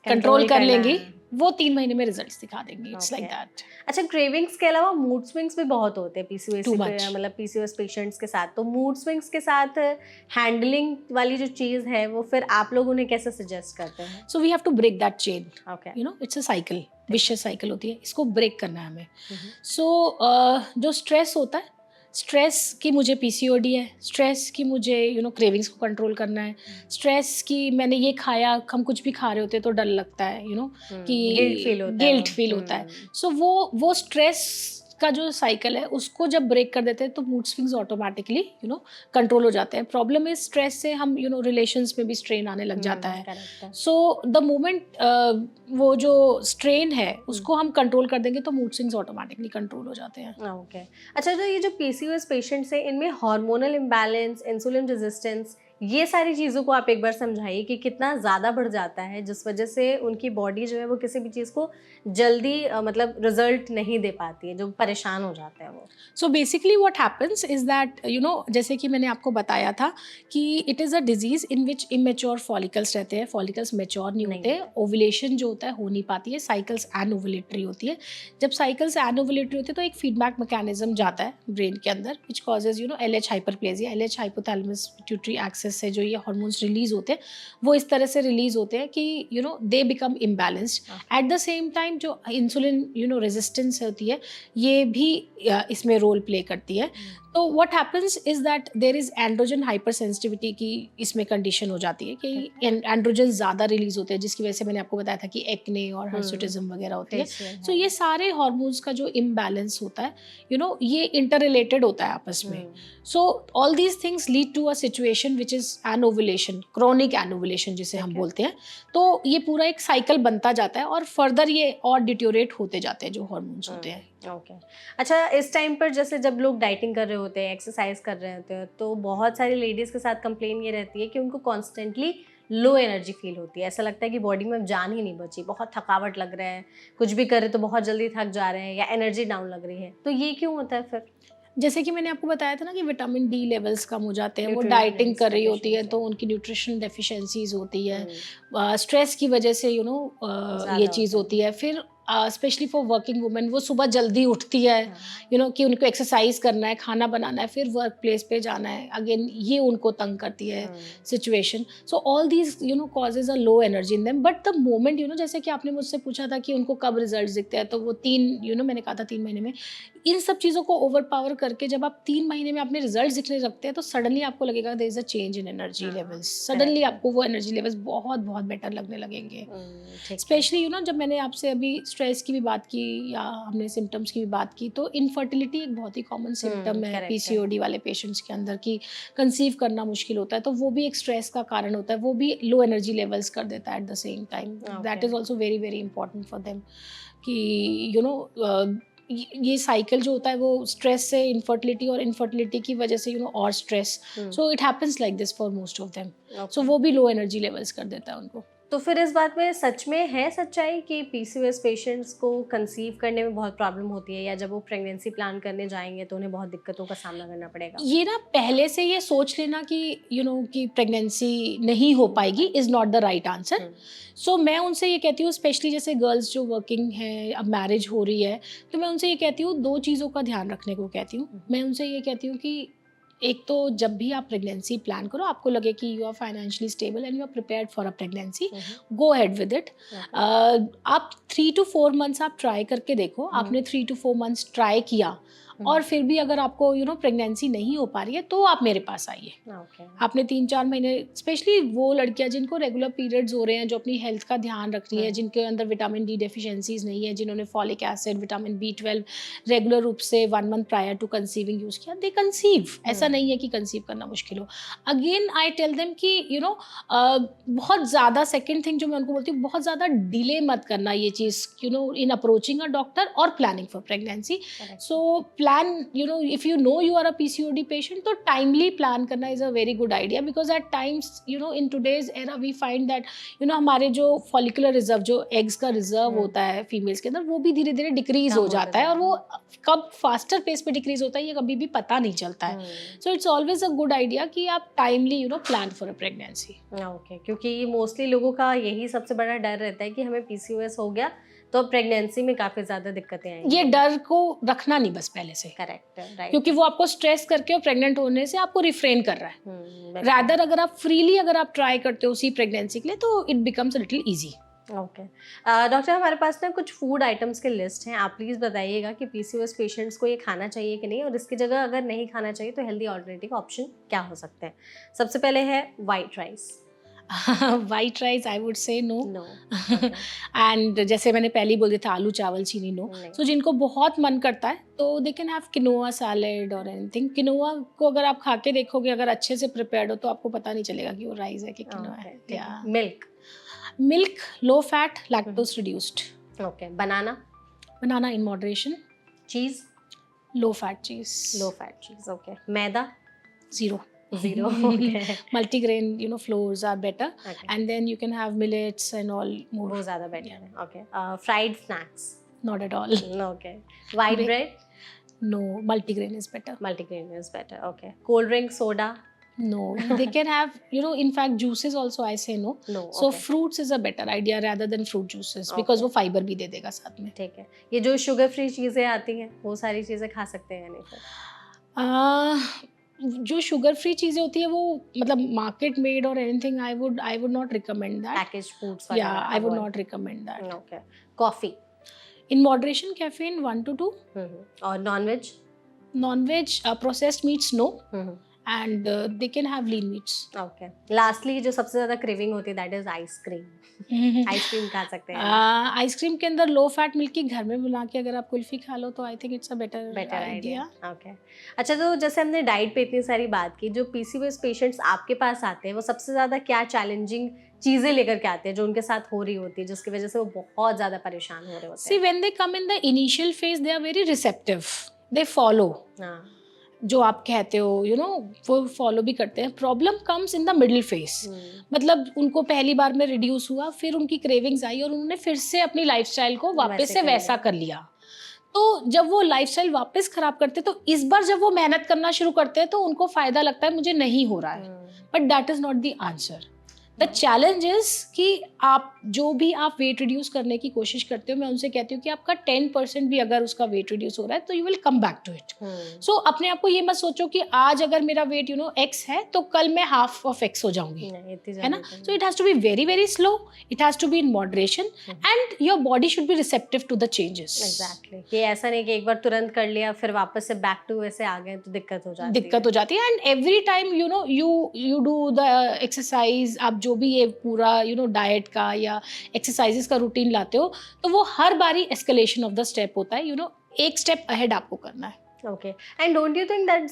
कंट्रोल कर लेंगी वो 3 महीने में रिजल्ट्स दिखा देंगे। It's like that. अच्छा, क्रेविंग्स के अलावा मूड स्विंग्स भी बहुत होते हैं पीसीओएस पेशेंट्स के साथ, तो मूड स्विंग्स के साथ हैंडलिंग वाली जो चीज़ है वो फिर आप लोग उन्हें कैसे सजेस्ट करते हैं? So we have to break that chain. Okay, it's a cycle, vicious cycle होती है, इसको ब्रेक करना है हमें। सो जो स्ट्रेस होता है, स्ट्रेस की मुझे पीसीओडी है, स्ट्रेस की मुझे क्रेविंग्स को कंट्रोल करना है, स्ट्रेस की मैंने ये खाया, हम कुछ भी खा रहे होते तो डर लगता है कि गिल्ट फील होता है। सो वो स्ट्रेस का जो साइकिल है उसको जब ब्रेक कर देते हैं तो मूड स्विंग्स ऑटोमेटिकली कंट्रोल हो जाते हैं. प्रॉब्लम इज स्ट्रेस से हम रिलेशंस में भी स्ट्रेन आने लग जाता है. करेक्ट है. सो द मोमेंट वो जो स्ट्रेन है उसको हम कंट्रोल कर देंगे तो मूड स्विंग्स ऑटोमेटिकली कंट्रोल हो जाते हैं. ओके. अच्छा, तो ये जो पीसीओएस पेशेंट्स हैं इनमें हार्मोनल इम्बैलेंस, इंसुलिन रेजिस्टेंस, ये सारी चीज़ों को आप एक बार समझाइए कि कितना ज़्यादा बढ़ जाता है जिस वजह से उनकी बॉडी जो है वो किसी भी चीज़ को जल्दी मतलब रिजल्ट नहीं दे पाती है, जो परेशान हो जाते हैं वो. So basically what happens is that जैसे कि मैंने आपको बताया था कि it is a disease in which immature follicles रहते हैं. फॉलिकल्स मेच्योर नहीं नहीं होते. ओवुलेशन जो होता है हो नहीं पाती है. साइकिल्स एनओवुलेटरी होती है. जब साइकिल्स एनओवुलेटरी होती है तो एक फीडबैक मैकेनिज्म जाता है ब्रेन के अंदर which causes LH hyperplasia. LH hypothalamus pituitary axis से जो ये हार्मोन्स रिलीज होते हैं वो इस तरह से रिलीज होते हैं कि they become imbalanced. Eight the same time जो इंसुलिन रेजिस्टेंस होती है ये भी इसमें रोल प्ले करती है. तो what happens is that there is androgen hyper sensitivity की इसमें कंडीशन हो जाती है कि एंड्रोजन ज़्यादा रिलीज होते हैं जिसकी वजह से मैंने आपको बताया था कि एक्ने और हर्सुटिज्म वगैरह होती है. सो ये सारे हार्मोन्स का जो इम्बैलेंस होता है ये इंटर रिलेटेड होता है आपस में. So all these things lead to a situation which is anovulation, chronic anovulation जिसे हम बोलते हैं. तो ये पूरा एक साइकिल बनता जाता है और फर्दर ये और डिट्योरेट होते जाते हैं जो हार्मोन्स होते हैं. ओके. अच्छा, इस टाइम पर जैसे जब लोग डाइटिंग कर रहे होते हैं, एक्सरसाइज कर रहे होते हैं, तो बहुत सारी लेडीज़ के साथ कंप्लेन ये रहती है कि उनको कॉन्स्टेंटली लो एनर्जी फील होती है. ऐसा लगता है कि बॉडी में अब जान ही नहीं बची, बहुत थकावट लग रहा है, कुछ भी करे तो बहुत जल्दी थक जा रहे हैं या एनर्जी डाउन लग रही है. तो ये क्यों होता है फिर? जैसे कि मैंने आपको बताया था ना कि विटामिन डी लेवल्स कम हो जाते हैं. वो Nutrition डाइटिंग कर रही होती है deficiency. तो उनकी न्यूट्रिशन डेफिशिएंसीज होती है. स्ट्रेस की वजह से ये चीज़ होती है. फिर स्पेशली फॉर वर्किंग वुमेन वो सुबह जल्दी उठती है कि उनको एक्सरसाइज करना है, खाना बनाना है, फिर वर्क प्लेस पे जाना है. अगेन ये उनको तंग करती है situation. So all these causes a low energy in them. But the moment जैसे कि आपने मुझसे पूछा था कि उनको कब रिजल्ट दिखते हैं, तो वो 3 मैंने कहा था 3 महीने में. इन सब चीज़ों को ओवर पावर करके जब आप 3 महीने में अपने रिजल्ट दिखने लगते हैं तो सडनली आपको लगेगा there is a change in energy levels. Suddenly आपको वो एनर्जी लेवल्स बहुत बहुत बेटर लगने लगेंगे. स्पेशली जब मैंने आपसे अभी स्ट्रेस की भी बात की या हमने सिम्टम्स की भी बात की, तो इनफर्टिलिटी एक बहुत ही कॉमन सिम्टम है पीसीओडी वाले पेशेंट्स के अंदर कि कंसीव करना मुश्किल होता है. तो वो भी एक स्ट्रेस का कारण होता है. वो भी लो एनर्जी लेवल्स कर देता है at the same time. That is also very very important for them कि ये साइकिल जो होता है वो स्ट्रेस से इनफर्टिलिटी और इनफर्टिलिटी की वजह से और stress. So it happens like this for most of them. So वो भी लो एनर्जी लेवल्स कर देता है उनको. तो फिर इस बात में सच में है सच्चाई कि पीसीओएस पेशेंट्स को कंसीव करने में बहुत प्रॉब्लम होती है या जब वो प्रेगनेंसी प्लान करने जाएंगे तो उन्हें बहुत दिक्कतों का सामना करना पड़ेगा? ये ना पहले से ये सोच लेना कि कि प्रेगनेंसी नहीं हो पाएगी is not the right answer. So मैं उनसे ये कहती हूँ, स्पेशली जैसे गर्ल्स जो वर्किंग है, अब मैरिज हो रही है, तो मैं उनसे ये कहती हूँ 2 चीज़ों का ध्यान रखने को कहती हूँ. मैं उनसे ये कहती हूँ कि एक तो जब भी आप प्रेगनेंसी प्लान करो, आपको लगे कि you are financially stable and you are prepared for a pregnancy, go ahead with it. आप 3 to 4 मंथ्स आप ट्राई करके देखो. आपने 3 to 4 मंथ्स ट्राई किया और फिर भी अगर आपको प्रेगनेंसी नहीं हो पा रही है तो आप मेरे पास आइए. आपने 3-4 महीने, स्पेशली वो लड़कियां जिनको रेगुलर पीरियड्स हो रहे हैं, जो अपनी हेल्थ का ध्यान रख रही है, जिनके अंदर विटामिन डी डेफिशिएंसीज नहीं है, जिन्होंने folic acid, vitamin B12 regular रूप से 1 month prior to conceiving use किया, दे कंसीव. ऐसा नहीं है कि कंसीव करना मुश्किल हो. अगेन आई टेल देम कि बहुत ज़्यादा, सेकेंड थिंग जो मैं उनको बोलती हूँ, बहुत ज़्यादा डिले मत करना ये चीज़ इन अप्रोचिंग अ डॉक्टर और planning for pregnancy. So plan, if you know you are a PCOD patient, तो timely plan करना is a very good idea, because at times in today's era we find that हमारे जो follicular reserve, जो eggs का reserve होता है females के अंदर, वो भी धीरे धीरे डिक्रीज हो जाता है और वो कब फास्टर पेस पे डिक्रीज होता है ये कभी भी पता नहीं चलता है. So it's always a good idea कि आप timely plan for a pregnancy. Okay, क्योंकि मोस्टली लोगों का यही सबसे बड़ा डर रहता है कि हमें PCOS हो गया तो प्रेगनेंसी में काफी ज्यादा दिक्कतें आएंगी. ये डर को रखना नहीं बस पहले से. Correct, right. क्योंकि वो आपको स्ट्रेस करके और प्रेग्नेंट होने से आपको रिफ्रेन कर रहा है. रादर अगर आप फ्रीली अगर आप ट्राई करते हो उसी प्रेगनेंसी के लिए, तो it becomes a little easy. Okay. Doctor, हमारे पास ना कुछ फूड आइटम्स के लिस्ट हैं. आप प्लीज़ बताइएगा कि PCOS पेशेंट्स को ये खाना चाहिए कि नहीं, और इसकी जगह अगर नहीं खाना चाहिए तो हेल्दी ऑल्टरनेटिव ऑप्शन क्या हो सकते हैं. सबसे पहले है white rice. White rice I would say no. No. And जैसे मैंने पहले ही बोल दिया था, आलू चावल चीनी नो। नहीं। सो जिनको बहुत मन करता है तो दे कैन हैव किनोआ सैलेड और एनीथिंग। किनोआ को अगर आप खा के देखोगे, अगर अच्छे से प्रिपेयर्ड हो, तो आपको पता नहीं चलेगा कि वो राइस है कि किनोआ है। या milk. Milk low fat, lactose reduced. Okay. Banana. Banana in moderation. चीज। लो फैट चीज। लो फैट चीज। Okay. Maida. Zero. Zero. Okay. Multigrain, flours are better. Okay. And then you can have millets and all more. वो ज़्यादा better Yeah. है. Okay. Fried snacks. Not at all. Okay. White bread. No, multigrain is better. Multigrain is better. Okay. Cold drink, soda. No, they can have, in fact, juices also I say no. No. So Okay. fruits is a better idea rather than fruit juices Okay. because वो fiber भी दे देगा साथ में. ठीक है. ये जो sugar free चीज़ें आती हैं, वो सारी चीज़ें खा सकते हैं या नहीं फिर? जो शुगर फ्री चीजें होती है वो मतलब मार्केट मेड और anything I would not recommend that. Packaged foods. या I would not recommend that. Okay. Coffee. In moderation, caffeine 1 to 2. और non-veg. Non-veg, processed meats no. And they can have lean meats. Okay. Lastly, जो सबसे ज़्यादा craving होती है, that is ice cream. Ice cream खा सकते हैं. आइसक्रीम के अंदर लो फैट मिल्क की घर में बना के अगर आप कुल्फी खा लो तो I think it's a better idea. Okay. अच्छा, तो जैसे हमने डाइट पे इतनी सारी बात की, जो पीसीओएस पेशेंट्स आपके पास आते हैं वो सबसे ज़्यादा क्या चैलेंजिंग चीज़ें लेकर के आते हैं जो उनके साथ हो रही होती है, जिसकी वजह से वो बहुत ज़्यादा परेशान हो रहे होते See, when they come in the initial phase, they are very receptive. They follow. हैं. जो आप कहते हो वो फॉलो भी करते हैं. Problem comes in the middle phase. मतलब उनको पहली बार में रिड्यूस हुआ, फिर उनकी क्रेविंग्स आई और उन्होंने फिर से अपनी लाइफस्टाइल को वापस से वैसा कर लिया. तो जब वो लाइफस्टाइल वापस खराब करते तो इस बार जब वो मेहनत करना शुरू करते हैं तो उनको फायदा लगता है मुझे नहीं हो रहा है. But that is not the answer. The challenge is कि आप जो भी आप वेट रिड्यूस करने की कोशिश करते हो, मैं उनसे कहती हूँ कि आपका 10% भी अगर उसका वेट रिड्यूस हो रहा है तो you will come back to it. So अपने आप को ये मत सोचो कि आज अगर मेरा वेट एक्स है तो कल मैं हाफ ऑफ एक्स हो जाऊंगी, है ना. So it has to be very very slow, it has to be in moderation and your body should be receptive to the changes. Exactly. ये ऐसा नहीं कि एक बार तुरंत कर लिया फिर वापस से बैक टू वैसे आ गए तो दिक्कत हो जाती है. And every time you do the exercise, आप जो भी ये पूरा डाइट का या एक्सरसाइजेस का रूटीन लाते हो तो वो हर बारी एस्केलेशन ऑफ द स्टेप होता है. एक स्टेप अहेड आपको करना है. Okay. And don't you think that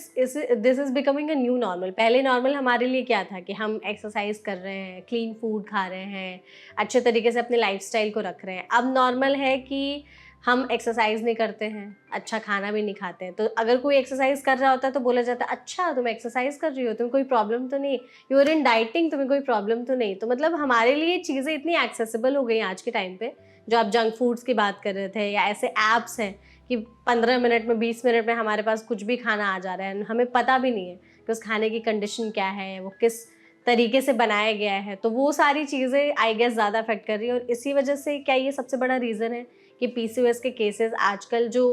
this is becoming a new normal? पहले नॉर्मल हमारे लिए क्या था कि हम एक्सरसाइज कर रहे हैं, क्लीन फूड खा रहे हैं, अच्छे तरीके से अपने लाइफस्टाइल को रख रहे हैं. अब नॉर्मल है कि हम एक्सरसाइज नहीं करते हैं, अच्छा खाना भी नहीं खाते हैं. तो अगर कोई एक्सरसाइज कर रहा होता है तो बोला जाता है अच्छा तुम एक्सरसाइज कर रही हो, तुम्हें कोई प्रॉब्लम तो नहीं, यू आर इन डाइटिंग, तुम्हें कोई प्रॉब्लम तो नहीं. तो मतलब हमारे लिए चीज़ें इतनी एक्सेसिबल हो गई हैं आज के टाइम पे. जो आप जंक फूड्स की बात कर रहे थे या ऐसे ऐप्स हैं कि 15 मिनट में 20 मिनट में हमारे पास कुछ भी खाना आ जा रहा है, हमें पता भी नहीं है कि उस खाने की कंडीशन क्या है, वो किस तरीके से बनाया गया है. तो वो सारी चीज़ें आई गेस ज़्यादा अफेक्ट कर रही है. और इसी वजह से क्या ये सबसे बड़ा रीज़न है कि पीसीओएस के केसेस आजकल जो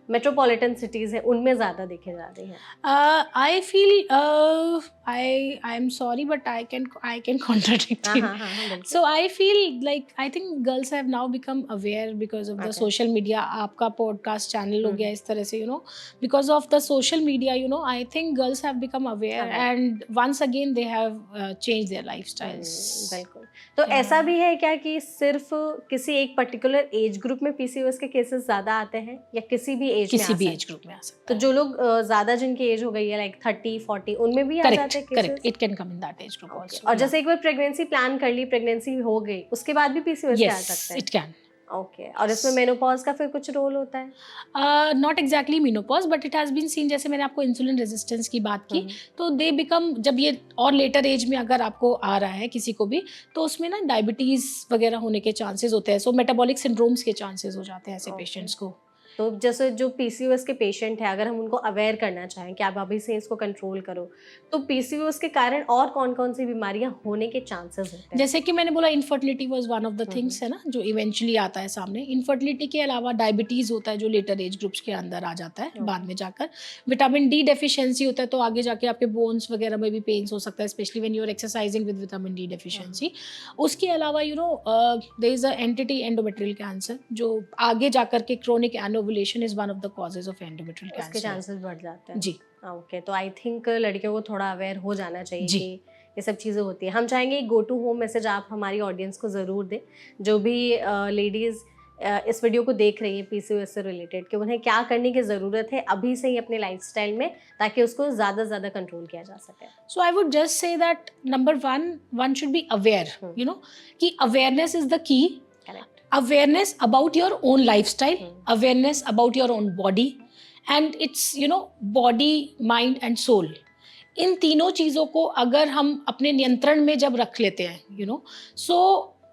मेट्रोपॉलिटन सिटीज़ हैं उनमें ज़्यादा देखे जा रही हैं. I feel I am sorry but I can contradict him. So I feel like I think girls have now become aware because of the social media. आपका podcast channel हो गया इस तरह से because of the social media I think girls have become aware and once again they have changed their lifestyles. बिल्कुल. तो ऐसा भी है क्या कि सिर्फ किसी एक पर्टिकुलर एज ग्रुप में पीसीओएस के केसेस ज़्यादा आते हैं या किसी भी एज ग्रुप में आ सकता है? तो जो लोग ज़्यादा जिनकी एज हो गई है लाइक 30-40 उनमें भी आ जाते हैं cases? Correct, it can come in that age group also. और जैसे एक बार प्रेगनेंसी प्लान कर ली, प्रेगनेंसी हो गई, उसके बाद भी पीसीओएस आ सकता है? It can. ओके. और इसमें मेनोपॉज का फिर कुछ रोल होता है? Not exactly menopause but it has been seen. जैसे मैंने आपको इंसुलिन रेजिस्टेंस की बात की तो दे बिकम, जब ये और लेटर एज में अगर आपको आ रहा है किसी को भी तो उसमें ना डायबिटीज़ वगैरह होने के चांसेस होते हैं. सो मेटाबॉलिक सिंड्रोम्स के चांसेस हो जाते हैं ऐसे पेशेंट्स को. तो जैसे जो पीसीओएस के पेशेंट है, अगर हम उनको अवेयर करना चाहें कि आप अभी से इसको कंट्रोल करो, तो पीसीओएस के कारण और कौन कौन सी बीमारियां होने के चांसेस होते हैं? जैसे कि मैंने बोला infertility was one of the things, है ना, जो इवेंचुअली आता है सामने. इनफर्टिलिटी के अलावा डायबिटीज़ होता है जो लेटर एज ग्रुप्स के अंदर आ जाता है बाद में जाकर. विटामिन डी डेफिशिएंसी होता है तो आगे जाके आपके बोन्स वगैरह में भी पेन्स हो सकता है, especially when you are exercising with vitamin D deficiency. उसके अलावा there is a entity endometrial cancer जो आगे जाकर के chronic anovulation is one of the causes of endometrial cancer. उसके चांसेस बढ़ जाते हैं जी. ओके. तो आई थिंक लड़कियों को थोड़ा अवेयर हो जाना चाहिए कि ये सब चीज़ें होती हैं। हम चाहेंगे गो टू होम मैसेज आप हमारी ऑडियंस को ज़रूर दें, जो भी लेडीज़ इस वीडियो को देख रही हैं पीसीओएस से रिलेटेड, कि उन्हें क्या करने की ज़रूरत है अभी से ही अपने लाइफस्टाइल में, ताकि उसको ज़्यादा से ज़्यादा कंट्रोल किया जा सके। So I would just say that number one should be aware, you know, कि awareness is the key. Correct. Awareness about your own lifestyle, awareness about your own body, and it's, you know, body, mind and soul. इन तीनों चीज़ों को अगर हम अपने नियंत्रण में जब रख लेते हैं, you know, so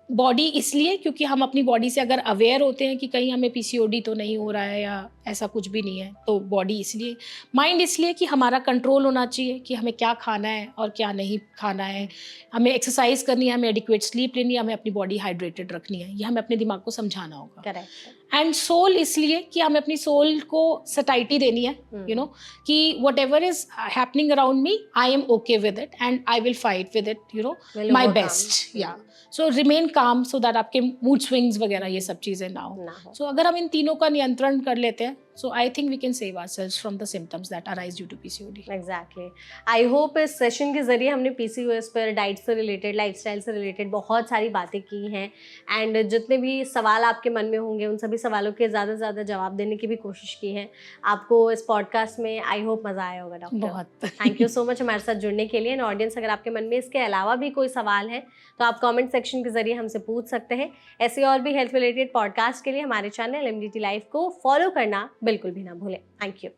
बॉडी इसलिए क्योंकि हम अपनी बॉडी से अगर अवेयर होते हैं कि कहीं हमें पीसीओडी तो नहीं हो रहा है या ऐसा कुछ भी नहीं है, तो बॉडी इसलिए, माइंड इसलिए कि हमारा कंट्रोल होना चाहिए कि हमें क्या खाना है और क्या नहीं खाना है, हमें एक्सरसाइज करनी है, हमें एडिक्वेट स्लीप लेनी है, हमें अपनी बॉडी हाइड्रेटेड रखनी है, ये हमें अपने दिमाग को समझाना होगा। करेक्ट। एंड सोल इसलिए कि हमें अपनी सोल को सटाइटी देनी है, यू नो, कि what ever is happening around me, I am okay with it and I will fight with it, you know, my best. या सो रिमेन काम सो दैट आपके मूड स्विंग्स वगैरह ये सब चीज़ें ना हो। सो अगर हम इन तीनों का नियंत्रण कर लेते हैं, so I think we can save ourselves from the symptoms that arise due to PCOD. Exactly. I hope इस सेशन के जरिए हमने PCOS पर, डाइट से रिलेटेड, लाइफस्टाइल से रिलेटेड बहुत सारी बातें की हैं, एंड जितने भी सवाल आपके मन में होंगे उन सभी सवालों के ज़्यादा से ज़्यादा जवाब देने की भी कोशिश की है। आपको इस पॉडकास्ट में आई होप मज़ा आया होगा डॉक्टर। बहुत थैंक यू सो मच हमारे साथ जुड़ने के लिए। एंड ऑडियंस, अगर आपके मन में इसके अलावा भी कोई सवाल है तो आप कमेंट सेक्शन के जरिए हमसे पूछ सकते हैं। ऐसे और भी हेल्थ रिलेटेड पॉडकास्ट के लिए हमारे चैनल MDT लाइफ को फॉलो करना बिल्कुल भी ना भूलें। Thank you.